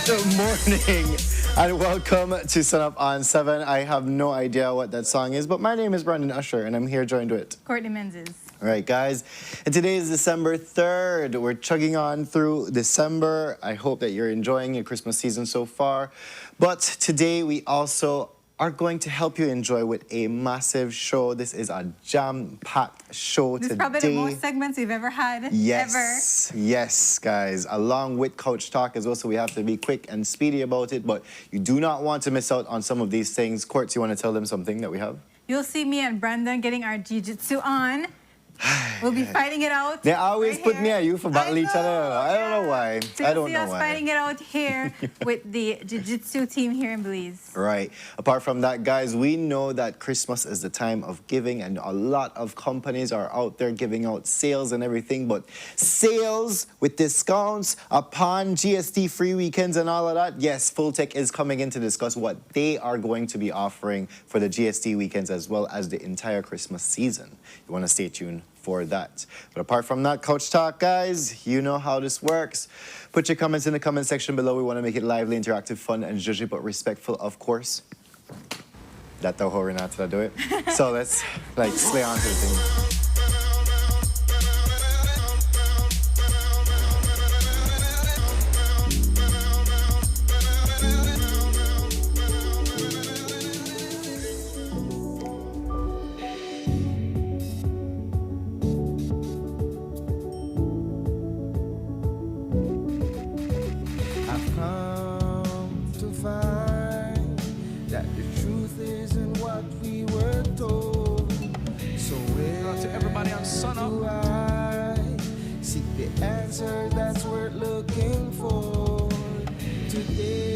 Good morning and welcome to Sunup on 7. I have no idea what that song is, but my name is Brandon Usher and I'm here joined with Courtney Menzies. All right, guys, and today is December 3rd. We're chugging on through December. I hope that you're enjoying your Christmas season so far. But today we also are going to help you enjoy with a massive show. This is a jam-packed show This today. is probably the most segments we've ever had. Yes, yes, guys, along with Coach Talk as well, so we have to be quick and speedy about it, but you do not want to miss out on some of these things. Court, you want to tell them something that we have? You'll see me and Brandon getting our jiu-jitsu on. We'll be fighting it out. They always right put here. me and you for battle each other. I don't know why. So I you'll don't see know us why. fighting it out here with the jiu-jitsu team here in Belize. Right. Apart from that, guys, we know that Christmas is the time of giving, and a lot of companies are out there giving out sales and everything, but sales with discounts upon GST free weekends and all of that. Yes, Full Tech is coming in to discuss what they are going to be offering for the GST weekends as well as the entire Christmas season. You want to stay tuned for that. But apart from that, Coach Talk, guys, you know how this works. Put your comments in the comment section below. We want to make it lively, interactive, fun, and judgy, but respectful, of course. That's how Renata do it. So let's slay on to the thing. Answer that's worth looking for today.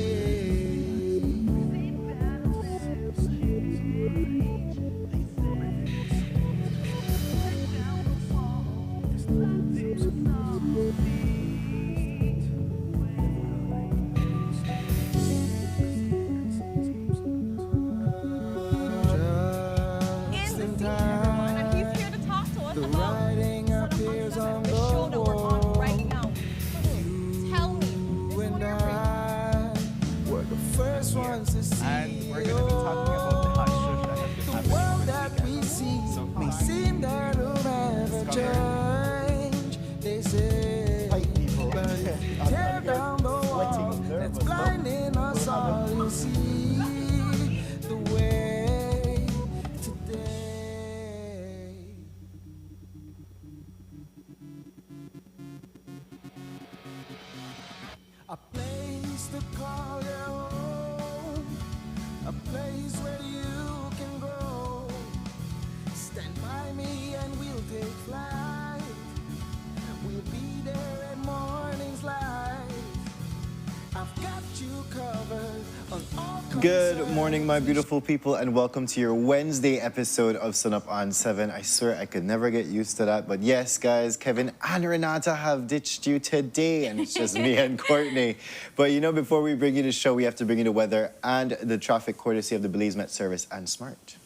Just in time, and he's here to talk to us the about writing appears on the show that we're wall. on right now. Tell me, this And one you're I were the first ones to see. And we're going to be talking about the hot shush that has been The happening world over the that we weekend. see So may seem that will never change. They say, but if you tear down the wall that's blinding us all, you'll see the way today. A place to call your home, a place where you can grow. Stand by me and we'll take flight. We'll be there at morning's light. I've got you covered on all Good concerns. morning, my beautiful people, and welcome to your Wednesday episode of Sunup on 7. I swear I could never get used to that, but yes, guys, Kevin and Renata have ditched you today, and it's just me and Courtney. But you know, before we bring you the show, we have to bring you the weather and the traffic courtesy of the Belize Met Service and Smart.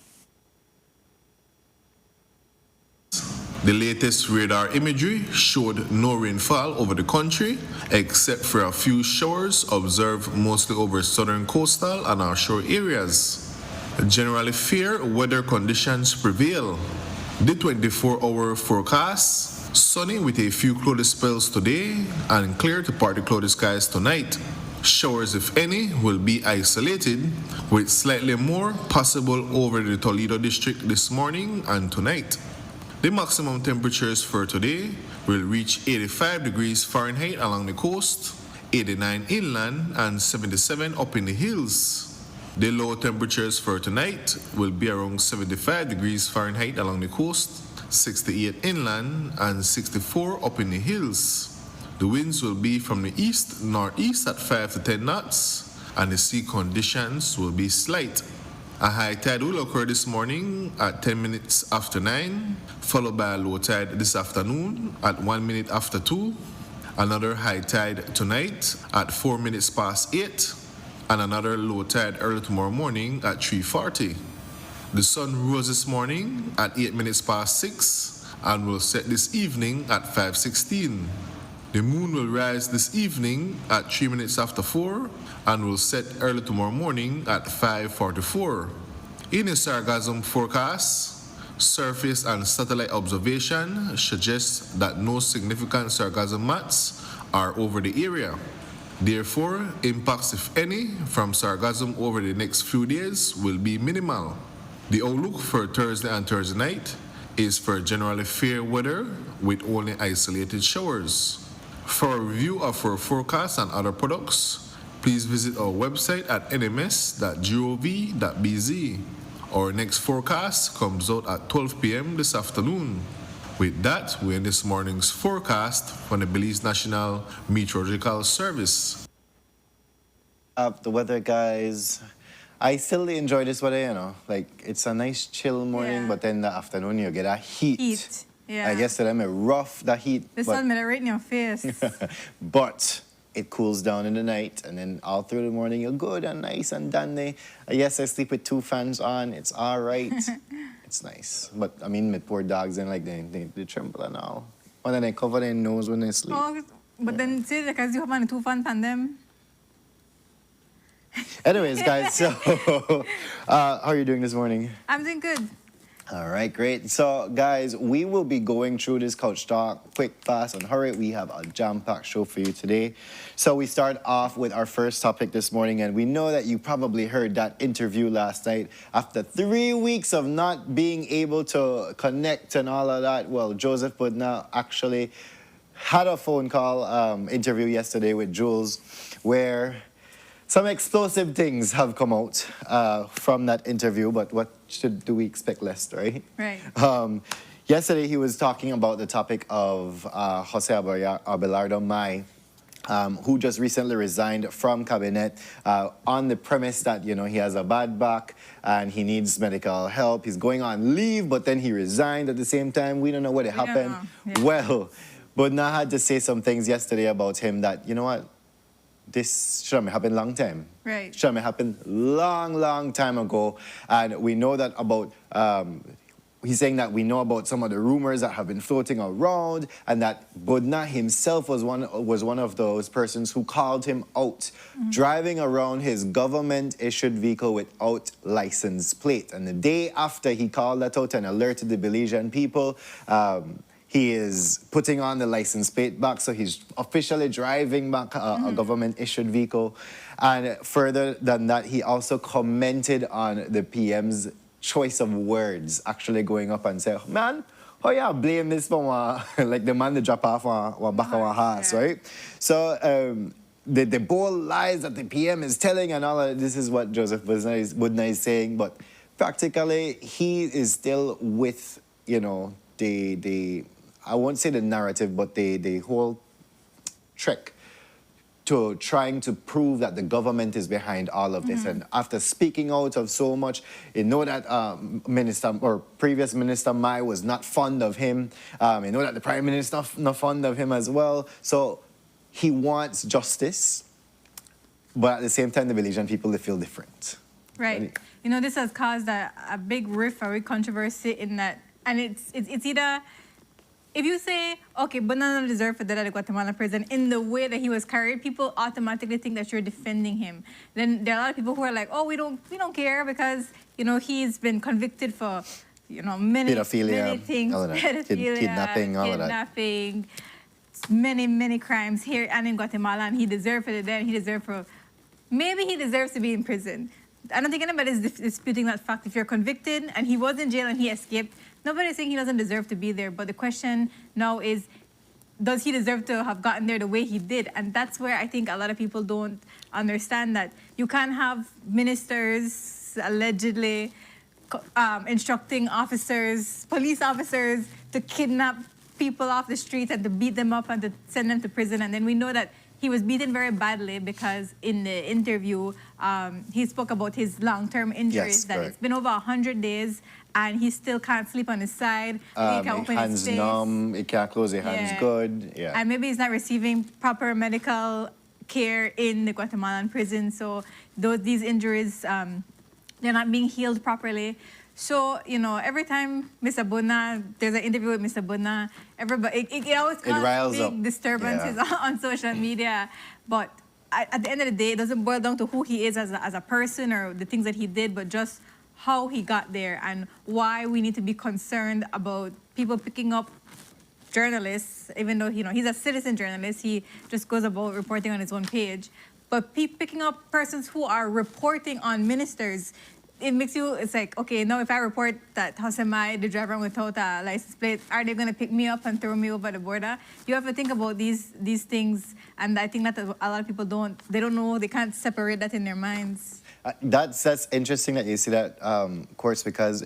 The latest radar imagery showed no rainfall over the country, except for a few showers observed mostly over southern coastal and offshore areas. Generally fair weather conditions prevail. The 24-hour forecast: sunny with a few cloudy spells today and clear to partly cloudy skies tonight. Showers, if any, will be isolated, with slightly more possible over the Toledo district this morning and tonight. The maximum temperatures for today will reach 85 degrees Fahrenheit along the coast, 89 inland, and 77 up in the hills. The low temperatures for tonight will be around 75 degrees Fahrenheit along the coast, 68 inland, and 64 up in the hills. The winds will be from the east-northeast at 5 to 10 knots, and the sea conditions will be slight. A high tide will occur this morning at 10 minutes after 9, followed by a low tide this afternoon at 1 minute after 2, another high tide tonight at 4 minutes past 8, and another low tide early tomorrow morning at 3:40. The sun rose this morning at 8 minutes past 6 and will set this evening at 5:16. The moon will rise this evening at 3 minutes after 4 and will set early tomorrow morning at 5:44. In a sargassum forecast, surface and satellite observation suggests that no significant sargassum mats are over the area. Therefore, impacts, if any, from sargassum over the next few days will be minimal. The outlook for Thursday and Thursday night is for generally fair weather with only isolated showers. For a review of our forecast and other products, please visit our website at nms.gov.bz. Our next forecast comes out at 12 p.m. this afternoon. With that, we end this morning's forecast from the Belize National Meteorological Service. The weather, guys. I still enjoy this weather, you know. Like, it's a nice chill morning, Yeah. but then in the afternoon you get a heat. Heat. Yeah. I guess that I'm rough, the heat. The sun made it right in your face. But it cools down in the night, and then all through the morning you're good and nice and dandy. Yes, I sleep with 2 fans on. It's all right. It's nice. But, I mean, my poor dogs, and like, they tremble and all. And then they cover their nose when they sleep. Oh, but then, see, because you have on 2 fan pan them. Anyways, guys, so how are you doing this morning? I'm doing good. All right, great. So, guys, we will be going through this couch talk quick, fast, and hurry. We have a jam-packed show for you today. So we start off with our first topic this morning, and we know that you probably heard that interview last night. After 3 weeks of not being able to connect and all of that, well, Joseph Budna actually had a phone call interview yesterday with Jules, where some explosive things have come out from that interview, but what do we expect less, right? Right. Yesterday, he was talking about the topic of Jose Abelardo Mai, who just recently resigned from cabinet on the premise that, you know, he has a bad back and he needs medical help. He's going on leave, but then he resigned at the same time. We don't know what happened. Yeah. Well, Budna had to say some things yesterday about him that, you know what, this should have happened long time. Right. Should have happened long time ago. And we know that about, he's saying that we know about some of the rumors that have been floating around, and that Budna himself was one of those persons who called him out, driving around his government-issued vehicle without license plate. And the day after he called that out and alerted the Belizean people, he is putting on the license plate back, so he's officially driving back a government-issued vehicle. And further than that, he also commented on the PM's choice of words, actually going up and saying, man, how you blame this for like the man that drop off one back of a horse, right? So the bold lies that the PM is telling and all of this is what Joseph Budna is saying, but practically he is still with, you know, the I won't say the narrative, but the whole trick to trying to prove that the government is behind all of this. And after speaking out of so much, you know that previous Minister Mai was not fond of him. You know that the Prime Minister not fond of him as well. So he wants justice, but at the same time, the Belizean people, they feel different. Right. You know, this has caused a big rift, a big controversy in that, and it's either, if you say, okay, Banana deserved for death at the Guatemala prison in the way that he was carried, people automatically think that you're defending him. Then there are a lot of people who are like, oh, we don't care because, you know, he's been convicted for Pedophilia, many things, all of that. pedophilia, Kidnapping, all of that. kidnapping, many crimes here and in Guatemala, and he deserved for the death. Maybe he deserves to be in prison. I don't think anybody's disputing that fact. If you're convicted and he was in jail and he escaped, nobody's saying he doesn't deserve to be there. But the question now is, does he deserve to have gotten there the way he did? And that's where I think a lot of people don't understand that you can't have ministers allegedly instructing officers, police officers, to kidnap people off the streets and to beat them up and to send them to prison. And then we know that he was beaten very badly because in the interview, he spoke about his long-term injuries, Yes, that correct. it's been over 100 days and he still can't sleep on his side. He can't open his Hands face. numb, he can't close his hands Yeah. good. Yeah. And maybe he's not receiving proper medical care in the Guatemalan prison. So these injuries, they're not being healed properly. So, every time Mr. Buna, there's an interview with Mr. Buna, everybody, it always causes riles big up. disturbances on social media. But at the end of the day, it doesn't boil down to who he is as a person or the things that he did, but just how he got there and why we need to be concerned about people picking up journalists, even though, he's a citizen journalist, he just goes about reporting on his own page. But picking up persons who are reporting on ministers, it's like, okay, now if I report that Josemai, the driver without a license plate, are they going to pick me up and throw me over the border? You have to think about these things, and I think that a lot of people don't know, they can't separate that in their minds. That's interesting that you see that, of course, because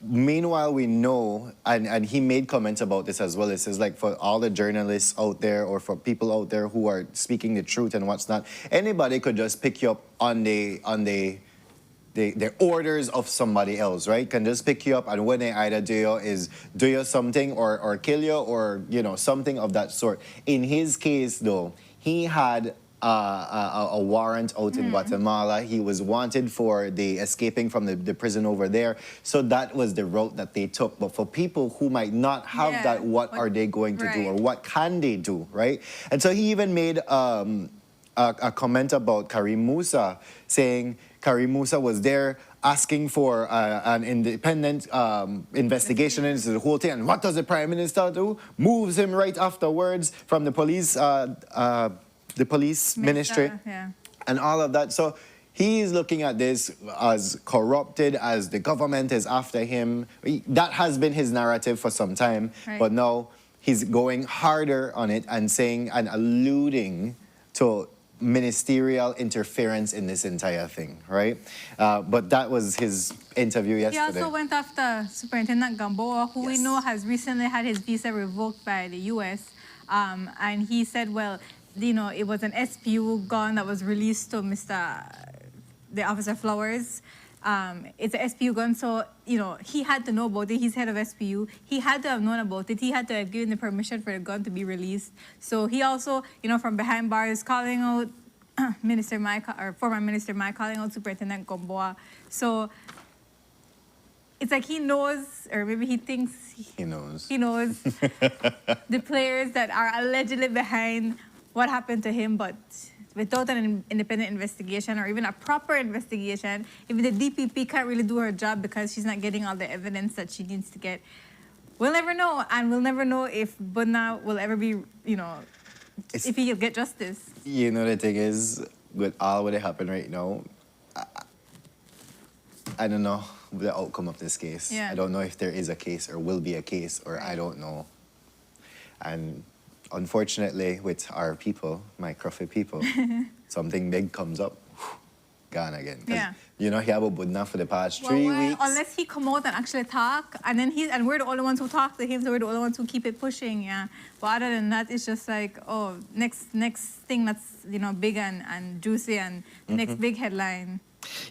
meanwhile we know, and he made comments about this as well. It says, like, for all the journalists out there or for people out there who are speaking the truth and what's not, anybody could just pick you up on the orders of somebody else, right? Can just pick you up and when they either do you something or kill you or, something of that sort. In his case, though, he had a warrant out in Guatemala. He was wanted for the escaping from the prison over there. So that was the route that they took. But for people who might not have that, what are they going to do or what can they do, right? And so he even made a comment about Karim Musa, saying Karim Musa was there asking for an independent investigation into the whole thing. And what does the Prime Minister do? Moves him right afterwards from the police ministry and all of that. So he's looking at this as corrupted, as the government is after him. That has been his narrative for some time. Right. But now he's going harder on it and saying and alluding to ministerial interference in this entire thing, right? But that was his interview yesterday. He also went after Superintendent Gamboa, who we know has recently had his visa revoked by the U.S. And he said, well, it was an SPU gun that was released to the Officer Flowers. It's an SPU gun, so, he had to know about it. He's head of SPU. He had to have known about it. He had to have given the permission for the gun to be released. So he also, from behind bars, calling out Minister Mai, or former Minister Mai, calling out Superintendent Gamboa. So it's like he knows, or maybe he thinks He knows. he knows the players that are allegedly behind what happened to him, but without an independent investigation or even a proper investigation, if the DPP can't really do her job because she's not getting all the evidence that she needs to get, we'll never know. And we'll never know if Buna will ever be, if he'll get justice. The thing is, with all what happened right now, I don't know the outcome of this case. Yeah. I don't know if there is a case or will be a case, or I don't know. And unfortunately, with our people, my Cruffy people, something big comes up, gone again. Yeah. He have a Budna for the past 3 weeks. Unless he come out and actually talk, and then we're the only ones who talk to him, so we're the only ones who keep it pushing, yeah. But other than that, it's just like, next thing that's, big and juicy and next big headline.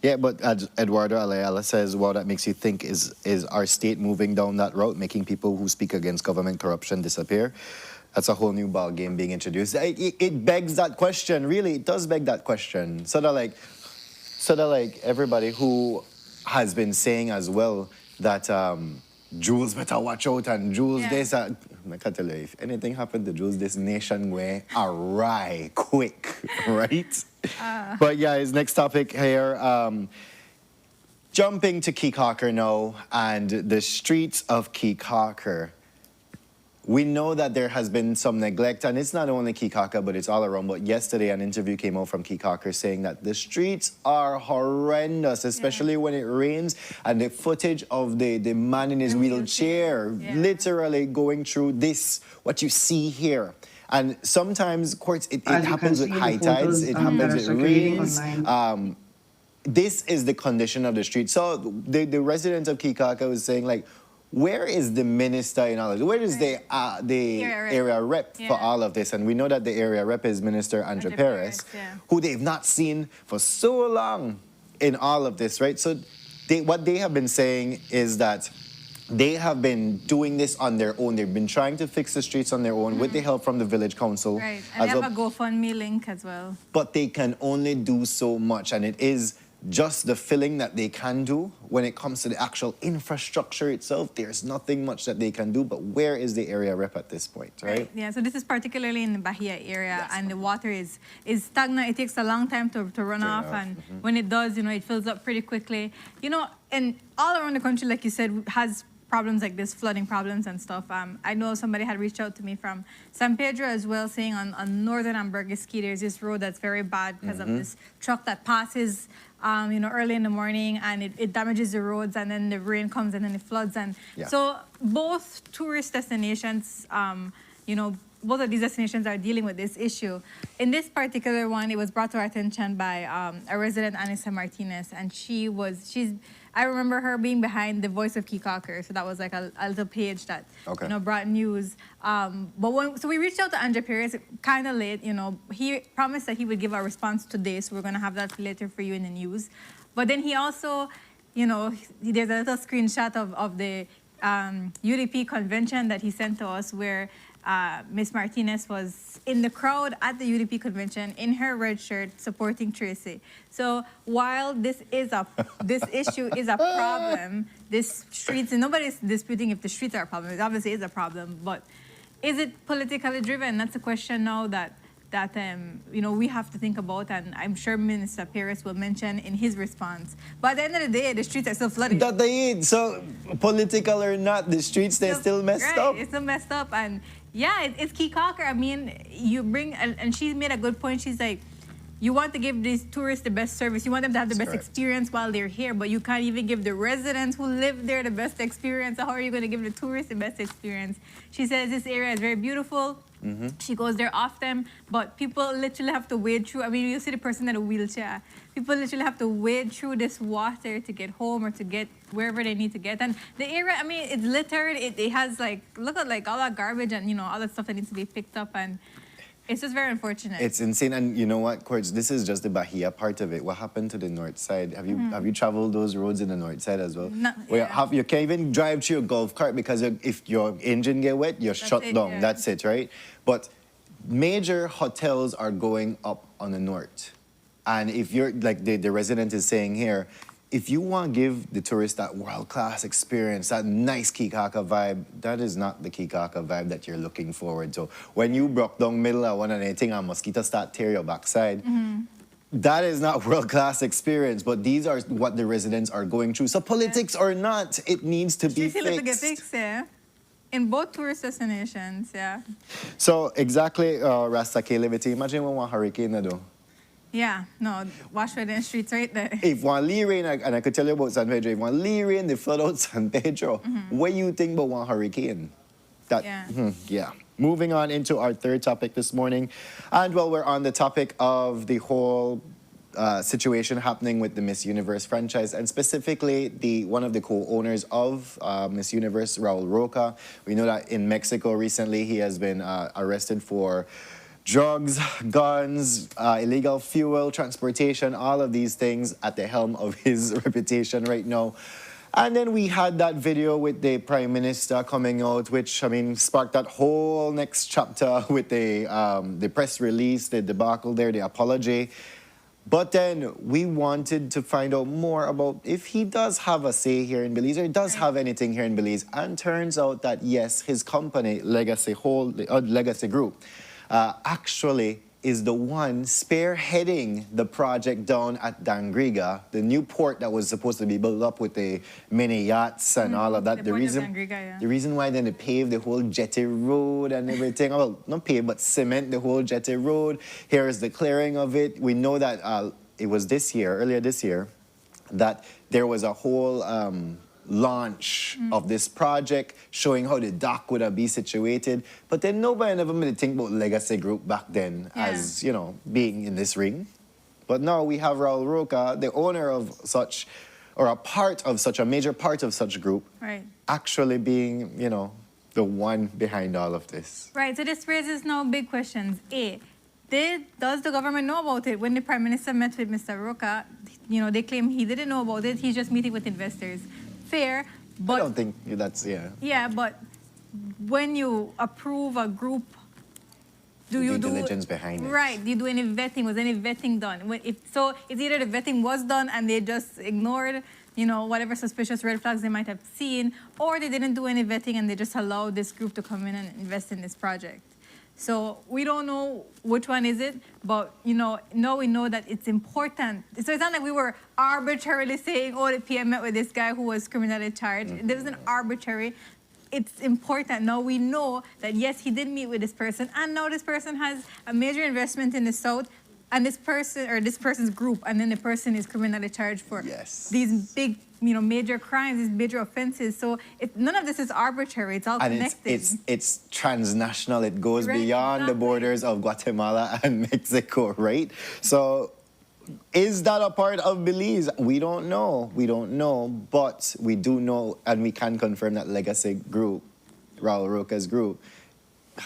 Yeah, but as Eduardo Alayala says, well, that makes you think, is our state moving down that route, making people who speak against government corruption disappear? That's a whole new ball game being introduced. It begs that question, really. It does beg that question. So that like everybody who has been saying as well that Jules better watch out and Jules this. I can tell you, if anything happened to Jules, this nation way awry quick, right? But yeah, his next topic here. Jumping to Keycocker now and the streets of Keycocker. We know that there has been some neglect, and it's not only Keycocker, but it's all around. But yesterday, an interview came out from Keycocker saying that the streets are horrendous, especially when it rains, and the footage of the man in his The wheelchair wheelchair, yeah. literally going through this, what you see here. And sometimes, of course, it As you happens can with see, high the photos, tides, it that happens, are it circulating rains. online. This is the condition of the street. So the resident of Keycocker was saying, like, where is the minister in all of this? Where is the area rep Yeah. for all of this? And we know that the area rep is Minister Andre Andre Perez, Perez, yeah. who they've not seen for so long in all of this, right? So what they have been saying is that they have been doing this on their own. They've been trying to fix the streets on their own with the help from the village council. Right. And as they well. have a GoFundMe link as well. But they can only do so much, and it is just the filling that they can do. When it comes to the actual infrastructure itself, there's nothing much that they can do. But where is the area rep at this point, right? Yeah, so this is particularly in the Bahia area, Yes. and the water is stagnant. It takes a long time to run off, and when it does, it fills up pretty quickly. And all around the country, like you said, has problems like this, flooding problems and stuff. I know somebody had reached out to me from San Pedro as well, saying on northern Ambergrisky, there's this road that's very bad because of this truck that passes, early in the morning, and it damages the roads, and then the rain comes and then it floods. And Yeah. so both tourist destinations, both of these destinations are dealing with this issue. In this particular one, it was brought to our attention by a resident, Anissa Martinez, and I remember her being behind the Voice of Keycocker, so that was like a little page that brought news. So we reached out to Andre Perez kind of late. He promised that he would give a response today, so we're gonna have that later for you in the news. But then he also, there's a little screenshot of the UDP convention that he sent to us where Miss Martinez was in the crowd at the UDP convention in her red shirt supporting Tracy. So while this issue is a problem, this streets, and nobody's disputing if the streets are a problem. It obviously is a problem, but is it politically driven? That's a question now that we have to think about, and I'm sure Minister Perez will mention in his response. But at the end of the day, the streets are still flooded. That they eat. So political or not, the streets, they're still messed up. It's still messed up. And yeah, it's Keycocker. I mean, you bring, and she made a good point. She's like, you want to give these tourists the best service. You want them to have the best experience while they're here, but you can't even give the residents who live there the best experience. So how are you going to give the tourists the best experience? She says this area is very beautiful. She goes there often, but people literally have to wade through. I mean, you see the person in a wheelchair. People literally have to wade through this water to get home or to get wherever they need to get. And the area, I mean, it's littered. It has look at all that garbage and, all that stuff that needs to be picked up. And it's just very unfortunate. It's insane. And you know what, Quartz, this is just the Bahia part of it. What happened to the north side? Have you traveled those roads in the north side as well? You can't even drive through a golf cart because if your engine get wet, you're shut down. Yeah. That's it, right? But major hotels are going up on the north. And if you're, like the resident is saying here, if you want to give the tourists that world-class experience, that nice Keycocker vibe, that is not the Keycocker vibe that you're looking forward to. When you broke down middle of one and anything and mosquito start tear your backside, that is not world-class experience, but these are what the residents are going through. So politics or not, it needs to be fixed. To get fixed, yeah. In both tourist destinations, yeah. So exactly, Rasta K-Liberty, imagine when one hurricane na do. Yeah, no, wash away the streets right there. If one lee rain, and I could tell you about San Pedro, if one lee rain, they flood out San Pedro. What do you think about one hurricane? Yeah. Moving on into our third topic this morning. And well, we're on the topic of the whole situation happening with the Miss Universe franchise, and specifically one of the co-owners of Miss Universe, Raul Roca. We know that in Mexico recently he has been arrested for drugs, guns, illegal fuel, transportation, all of these things at the helm of his reputation right now. And then we had that video with the Prime Minister coming out, which, I mean, sparked that whole next chapter with the press release, the debacle there, the apology. But then we wanted to find out more about if he does have a say here in Belize, or does have anything here in Belize. And turns out that, yes, his company, Legacy Group, actually is the one spearheading the project down at Dangriga, the new port that was supposed to be built up with the mini yachts and all of that. the port of Dangriga, yeah. The reason why then they paved the whole jetty road and everything, well, not pave, but cement the whole jetty road. Here is the clearing of it. We know that it was earlier this year, that there was a whole launch of this project showing how the dock would be situated. But then nobody never made a think about Legacy Group back then as, you know, being in this ring. But now we have Raul Roca, the owner of such, or a major part of such group, Right. actually being, you know, the one behind all of this. Right, so this raises now big questions. Does the government know about it? When the Prime Minister met with Mr. Roca, you know, they claim he didn't know about it. He's just meeting with investors. Fair, but... I don't think that's, Yeah, but when you approve a group, do you do... Due diligence behind it. Right, do you do any vetting? Was any vetting done? It's either the vetting was done and they just ignored, you know, whatever suspicious red flags they might have seen, or they didn't do any vetting and they just allowed this group to come in and invest in this project. So we don't know which one is it, but, you know, now we know that it's important. So it's not like we were arbitrarily saying, oh, the PM met with this guy who was criminally charged. There wasn't arbitrary. It's important. Now we know that, yes, he did meet with this person, and now this person has a major investment in the South, and this person, or this person's group, and then the person is criminally charged for these big, you know, major crimes, these major offenses. So none of this is arbitrary. It's all connected. It's transnational. It goes beyond the borders of Guatemala and Mexico, right? So is that a part of Belize? We don't know. We don't know. But we do know, and we can confirm that Legacy Group, Raul Roca's group,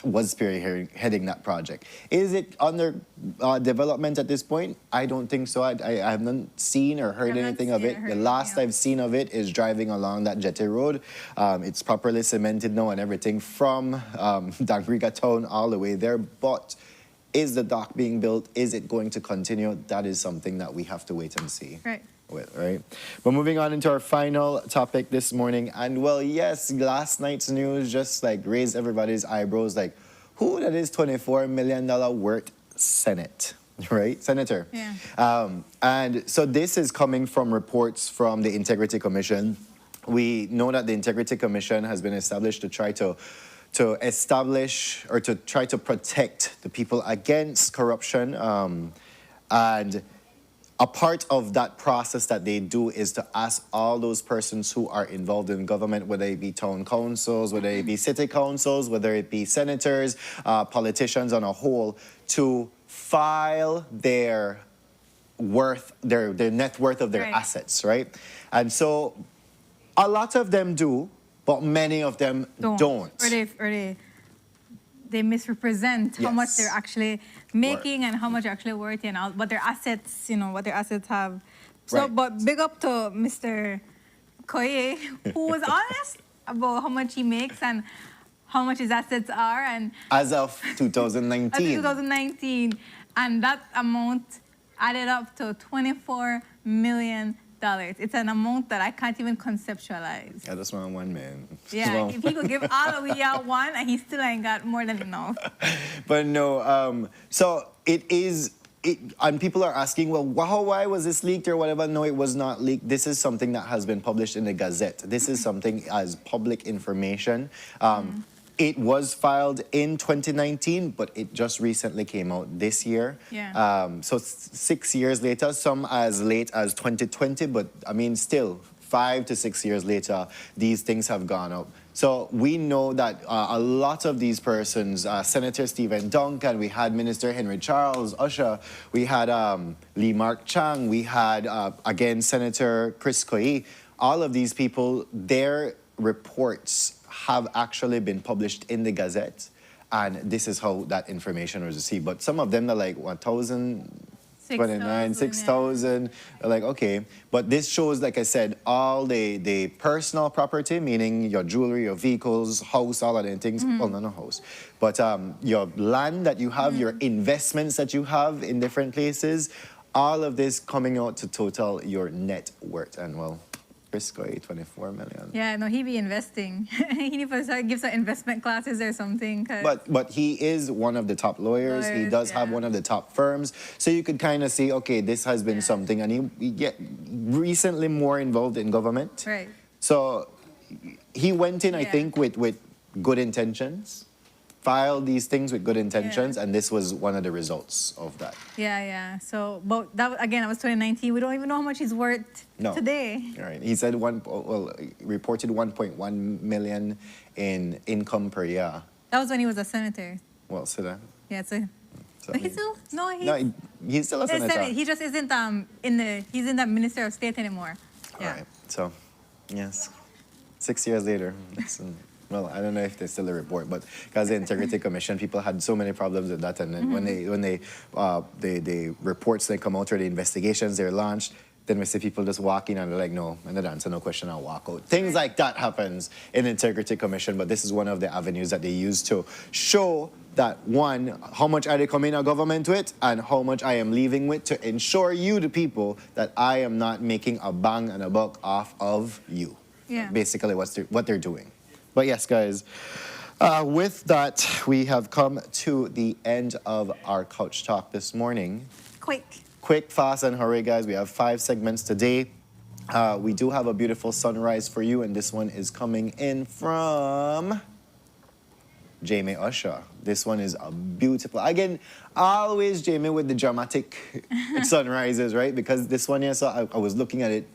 was spearheading that project. Is it under development at this point? I don't think so. I haven't seen or heard anything of it. The last I've seen of it is driving along that jetty road. It's properly cemented now and everything from Dangriga town all the way there. But is the dock being built? Is it going to continue? That is something that we have to wait and see. Right. Right? But moving on into our final topic this morning, and well, yes, last night's news just like raised everybody's eyebrows, like, who that is $24 million worth Senator? Yeah. And so this is coming from reports from the Integrity Commission. We know that the Integrity Commission has been established to try to establish or to try to protect the people against corruption, and a part of that process that they do is to ask all those persons who are involved in government, whether it be town councils, whether it be city councils, whether it be senators, politicians on a whole, to file their net worth of their assets, right? And so a lot of them do, but many of them don't. Or they misrepresent how much they're actually making and how much they're actually worth and what their assets, you know, what their assets have. So, but big up to Mr. Koye, who was honest about how much he makes and how much his assets are. And as of 2019. As of 2019. And that amount added up to $24 million. It's an amount that I can't even conceptualize. Yeah, that's one man. Yeah, if he could give all of we out one, and he still ain't got more than enough. But no, so it is, and people are asking, well, why was this leaked or whatever? No, it was not leaked. This is something that has been published in the Gazette. This is something as public information. It was filed in 2019, but it just recently came out this year. Yeah. So 6 years later, some as late as 2020, but I mean, still 5 to 6 years later, these things have gone up. So we know that a lot of these persons, Senator Stephen Duncan, we had Minister Henry Charles Usher, we had Lee Mark Chang, we had, again, Senator Chris Koye. All of these people, their reports have actually been published in the Gazette, and this is how that information was received. But some of them are like 1,029, 6,000. Like, okay. But this shows, like I said, all the personal property, meaning your jewelry, your vehicles, house, all of the things. Well, not a house. But your land that you have, your investments that you have in different places, all of this coming out to total your net worth. And well, Frisco, 24 million. Yeah, no, he be investing. He need to start give some investment classes or something. But he is one of the top lawyers. He Lawyers, does have yeah. one of the top firms. So you could kind of see, okay, this has been something. And he get recently more involved in government. Right. So he went in, I Yeah. think, with good intentions, filed these things with good intentions, and this was one of the results of that. Yeah. So, but that again, that was 2019. We don't even know how much he's worth No. today. All right. He said reported 1.1 million in income per year. That was when he was a senator. Well, so that. Yeah, so. So But he's still he's no, he's still a he's senator. He just isn't he's in the Minister of State anymore. Yeah. All right. So, yes, 6 years later. Well, I don't know if there's still a report, but because the Integrity Commission, people had so many problems with that, and then when the reports they come out or the investigations they're launched, then we see people just walk in and they're like, no, and they answer no question and walk out. Things like that happens in the Integrity Commission, but this is one of the avenues that they use to show that, one, how much are they coming to government with and how much I am leaving with, to ensure you, the people, that I am not making a bang and a buck off of you. Yeah. Basically what they're doing. But yes, guys, with that, we have come to the end of our couch talk this morning. Quick, fast, and hurry, guys. We have 5 segments today. We do have a beautiful sunrise for you, and this one is coming in from Jamie Usher. This one is a beautiful. Again, always Jamie with the dramatic sunrises, right? Because this one here, so I was looking at it,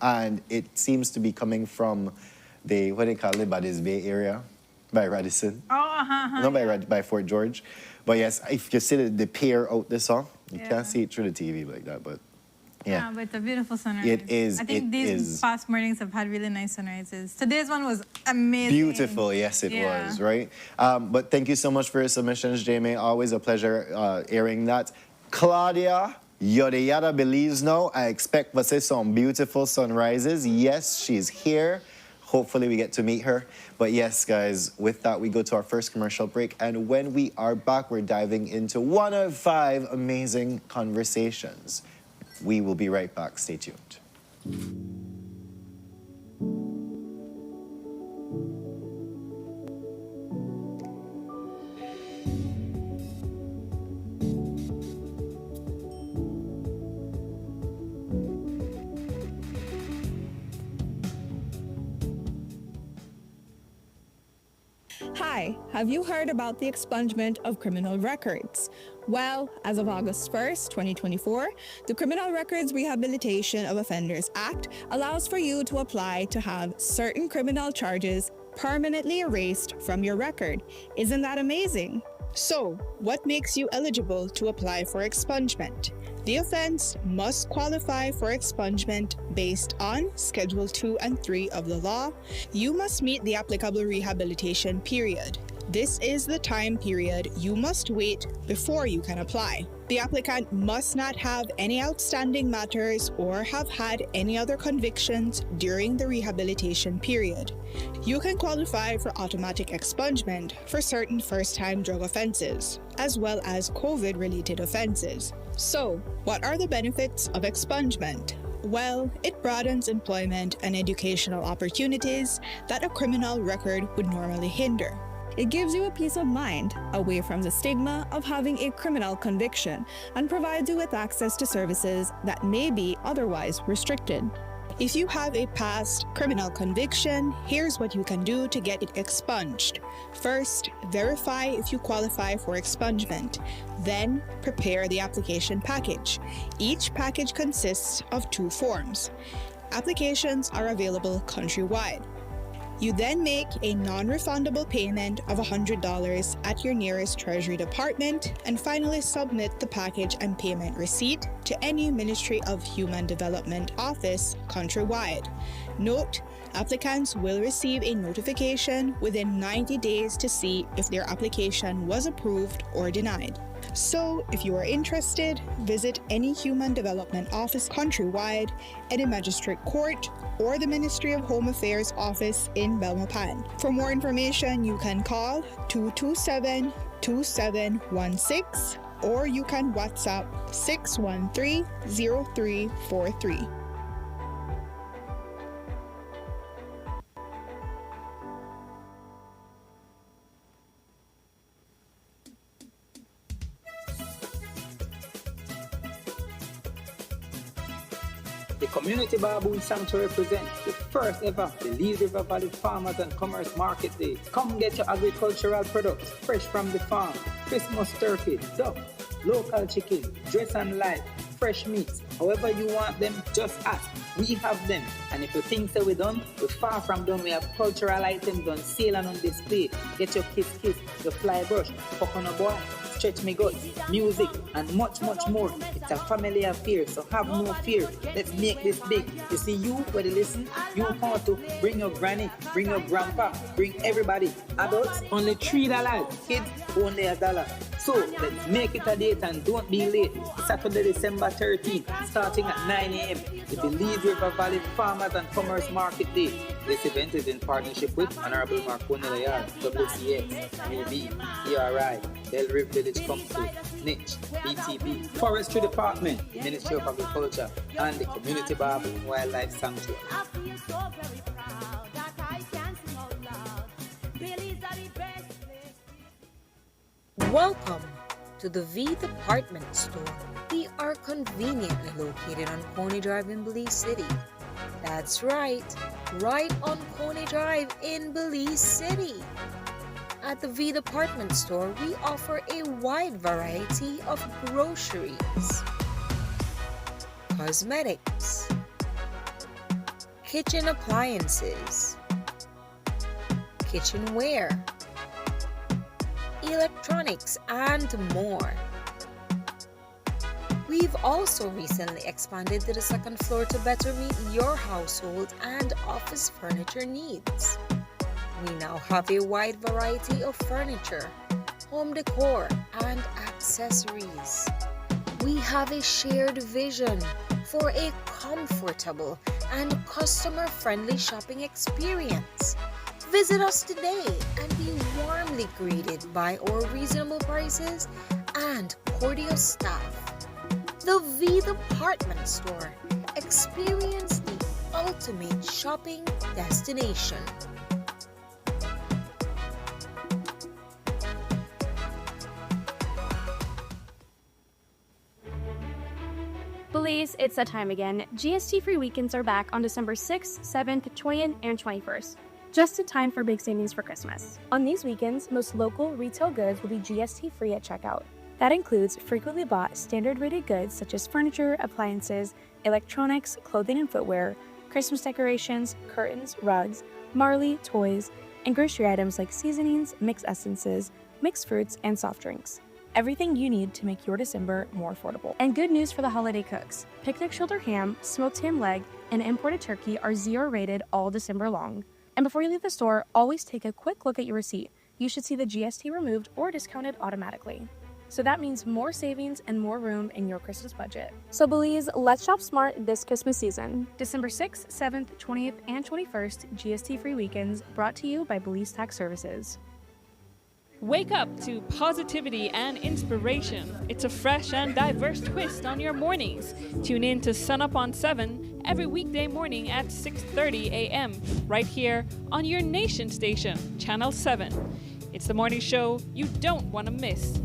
and it seems to be coming from the, what they call it, Belize Bay area, by Radisson. Not by Fort George. But yes, if you see the pier out the song, you can't see it through the TV like that, but yeah. But it's a beautiful sunrise. It is. I think these past mornings have had really nice sunrises. Today's one was amazing. Beautiful, yes, it was, right? But thank you so much for your submissions, Jamie. Always a pleasure airing that. Claudia, yada Belize now. I expect to see some beautiful sunrises. Yes, she's here. Hopefully we get to meet her. But yes, guys, with that, we go to our first commercial break. And when we are back, we're diving into one of 5 amazing conversations. We will be right back. Stay tuned. Hi, have you heard about the expungement of criminal records? Well, as of August 1st, 2024, the Criminal Records Rehabilitation of Offenders Act allows for you to apply to have certain criminal charges permanently erased from your record. Isn't that amazing? So, what makes you eligible to apply for expungement? The offense must qualify for expungement based on Schedule 2 and 3 of the law. You must meet the applicable rehabilitation period. This is the time period you must wait before you can apply. The applicant must not have any outstanding matters or have had any other convictions during the rehabilitation period. You can qualify for automatic expungement for certain first-time drug offenses, as well as COVID-related offenses. So, what are the benefits of expungement? Well, it broadens employment and educational opportunities that a criminal record would normally hinder. It gives you a peace of mind, away from the stigma of having a criminal conviction, and provides you with access to services that may be otherwise restricted. If you have a past criminal conviction, here's what you can do to get it expunged. First, verify if you qualify for expungement. Then, prepare the application package. Each package consists of 2 forms. Applications are available countrywide. You then make a non-refundable payment of $100 at your nearest Treasury Department and finally submit the package and payment receipt to any Ministry of Human Development office countrywide. Note, applicants will receive a notification within 90 days to see if their application was approved or denied. So, if you are interested, visit any Human Development office countrywide, any magistrate court, or the Ministry of Home Affairs office in Belmopan. For more information, you can call 227-2716 or you can WhatsApp 613-0343. Community Baboon Sanctuary presents the first ever Belize River Valley Farmers and Commerce Market Day. Come get your agricultural products fresh from the farm. Christmas turkey, duck, local chicken, dress and live, fresh meats. However you want them, just ask. We have them. And if you think so we're done, we're far from done. We have cultural items on sale and on display. Get your kiss, your fly brush, coconut boy, stretch me guts, music, and much, much more. It's a family affair, so have no fear. Let's make this big. You see, you, where they listen, you want to bring your granny, bring your grandpa, bring everybody. Adults, only $3. Kids, only $1. So, let's make it a date and don't be late. Saturday, December 13th, starting at 9 a.m. The Belize River Valley Farmers and Commerce Market Day. This event is in partnership with Honorable Marconi Layard, WCX, UB, ERI, Del Rive Village Council, NICH, BTB, Forestry Department, Ministry of Agriculture, and the Community Baboon Wildlife Sanctuary. I feel so very proud that I can sing out loud. Belize are the best place. Welcome to the V Department Store. We are conveniently located on Coney Drive in Belize City. That's right on Coney Drive in Belize City. At the V Department Store, we offer a wide variety of groceries, cosmetics, kitchen appliances, kitchenware, electronics, and more. We've also recently expanded to the second floor to better meet your household and office furniture needs. We now have a wide variety of furniture, home decor, and accessories. We have a shared vision for a comfortable and customer-friendly shopping experience. Visit us today and be warmly greeted by our reasonable prices and cordial staff. The V Department Store. Experience the ultimate shopping destination. Belize, it's that time again. GST-free weekends are back on December 6th, 7th, 20th, and 21st. Just in time for big savings for Christmas. On these weekends, most local retail goods will be GST-free at checkout. That includes frequently bought standard-rated goods such as furniture, appliances, electronics, clothing and footwear, Christmas decorations, curtains, rugs, Marley, toys, and grocery items like seasonings, mixed essences, mixed fruits, and soft drinks. Everything you need to make your December more affordable. And good news for the holiday cooks. Picnic shoulder ham, smoked ham leg, and imported turkey are 0 rated all December long. And before you leave the store, always take a quick look at your receipt. You should see the GST removed or discounted automatically. So that means more savings and more room in your Christmas budget. So Belize, let's shop smart this Christmas season. December 6th, 7th, 20th, and 21st, GST-free weekends brought to you by Belize Tax Services. Wake up to positivity and inspiration. It's a fresh and diverse twist on your mornings. Tune in to Sunup on 7 every weekday morning at 6:30 a.m. right here on your nation station, Channel 7. It's the morning show you don't want to miss.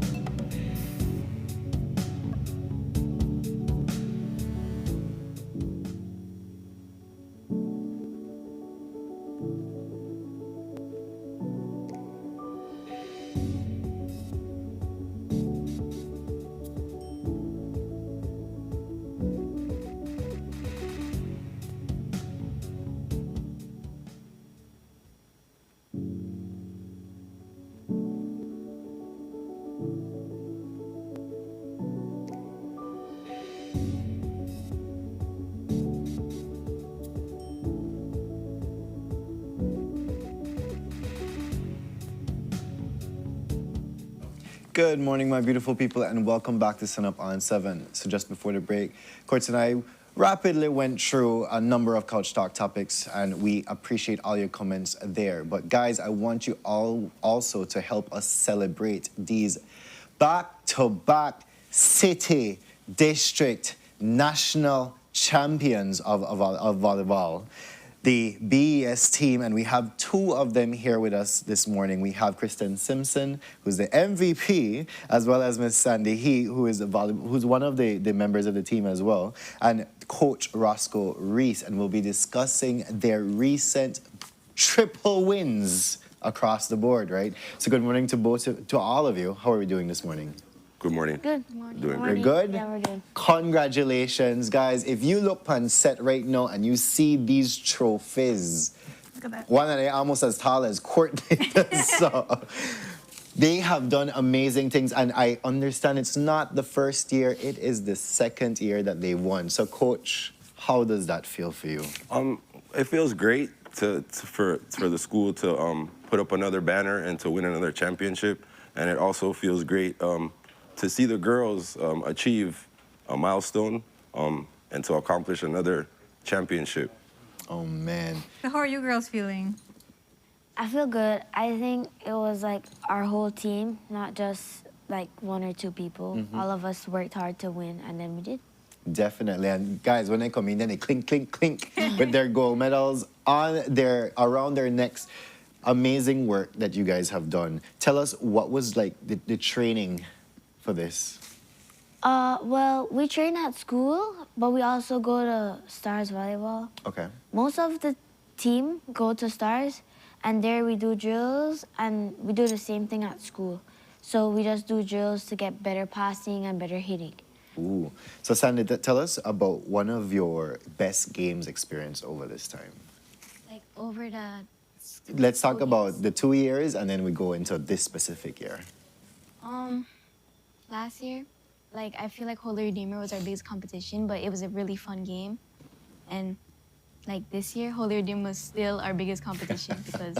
Good morning, my beautiful people, and welcome back to Sunup on 7. So just before the break, Courts and I rapidly went through a number of Couch Talk topics, and we appreciate all your comments there. But guys, I want you all also to help us celebrate these back-to-back city, district, national champions of volleyball. The BES team, and we have 2 of them here with us this morning. We have Kristen Simpson, who's the MVP, as well as Miss Sandy He, who's one of the members of the team as well. And Coach Roscoe Reese, and we'll be discussing their recent triple wins across the board, right? So good morning to all of you. How are we doing this morning? Good morning. Good morning. Doing We're good? Yeah, we're good. Congratulations, guys. If you look on set right now and you see these trophies, Look at that. one that is almost as tall as Courtney. So they have done amazing things, and I understand it's not the first year, it is the second year that they won. So, Coach, how does that feel for you? It feels great for the school to put up another banner and to win another championship, and it also feels great to see the girls achieve a milestone and to accomplish another championship. Oh man. So how are you girls feeling? I feel good. I think it was like our whole team, not just like one or two people. All of us worked hard to win, and then we did. Definitely. And guys, when they come in, then they clink, clink, clink with their gold medals around their necks. Amazing work that you guys have done. Tell us, what was like the training for this? Well, we train at school, but we also go to Stars Volleyball. Okay. Most of the team go to Stars, and there we do drills, and we do the same thing at school. So we just do drills to get better passing and better hitting. Ooh. So, Sandy, tell us about one of your best games experience over this time. Like over the... Let's talk about the 2 years, and then we go into this specific year. Last year, like I feel like Holy Redeemer was our biggest competition, but it was a really fun game. And like this year, Holy Redeemer was still our biggest competition because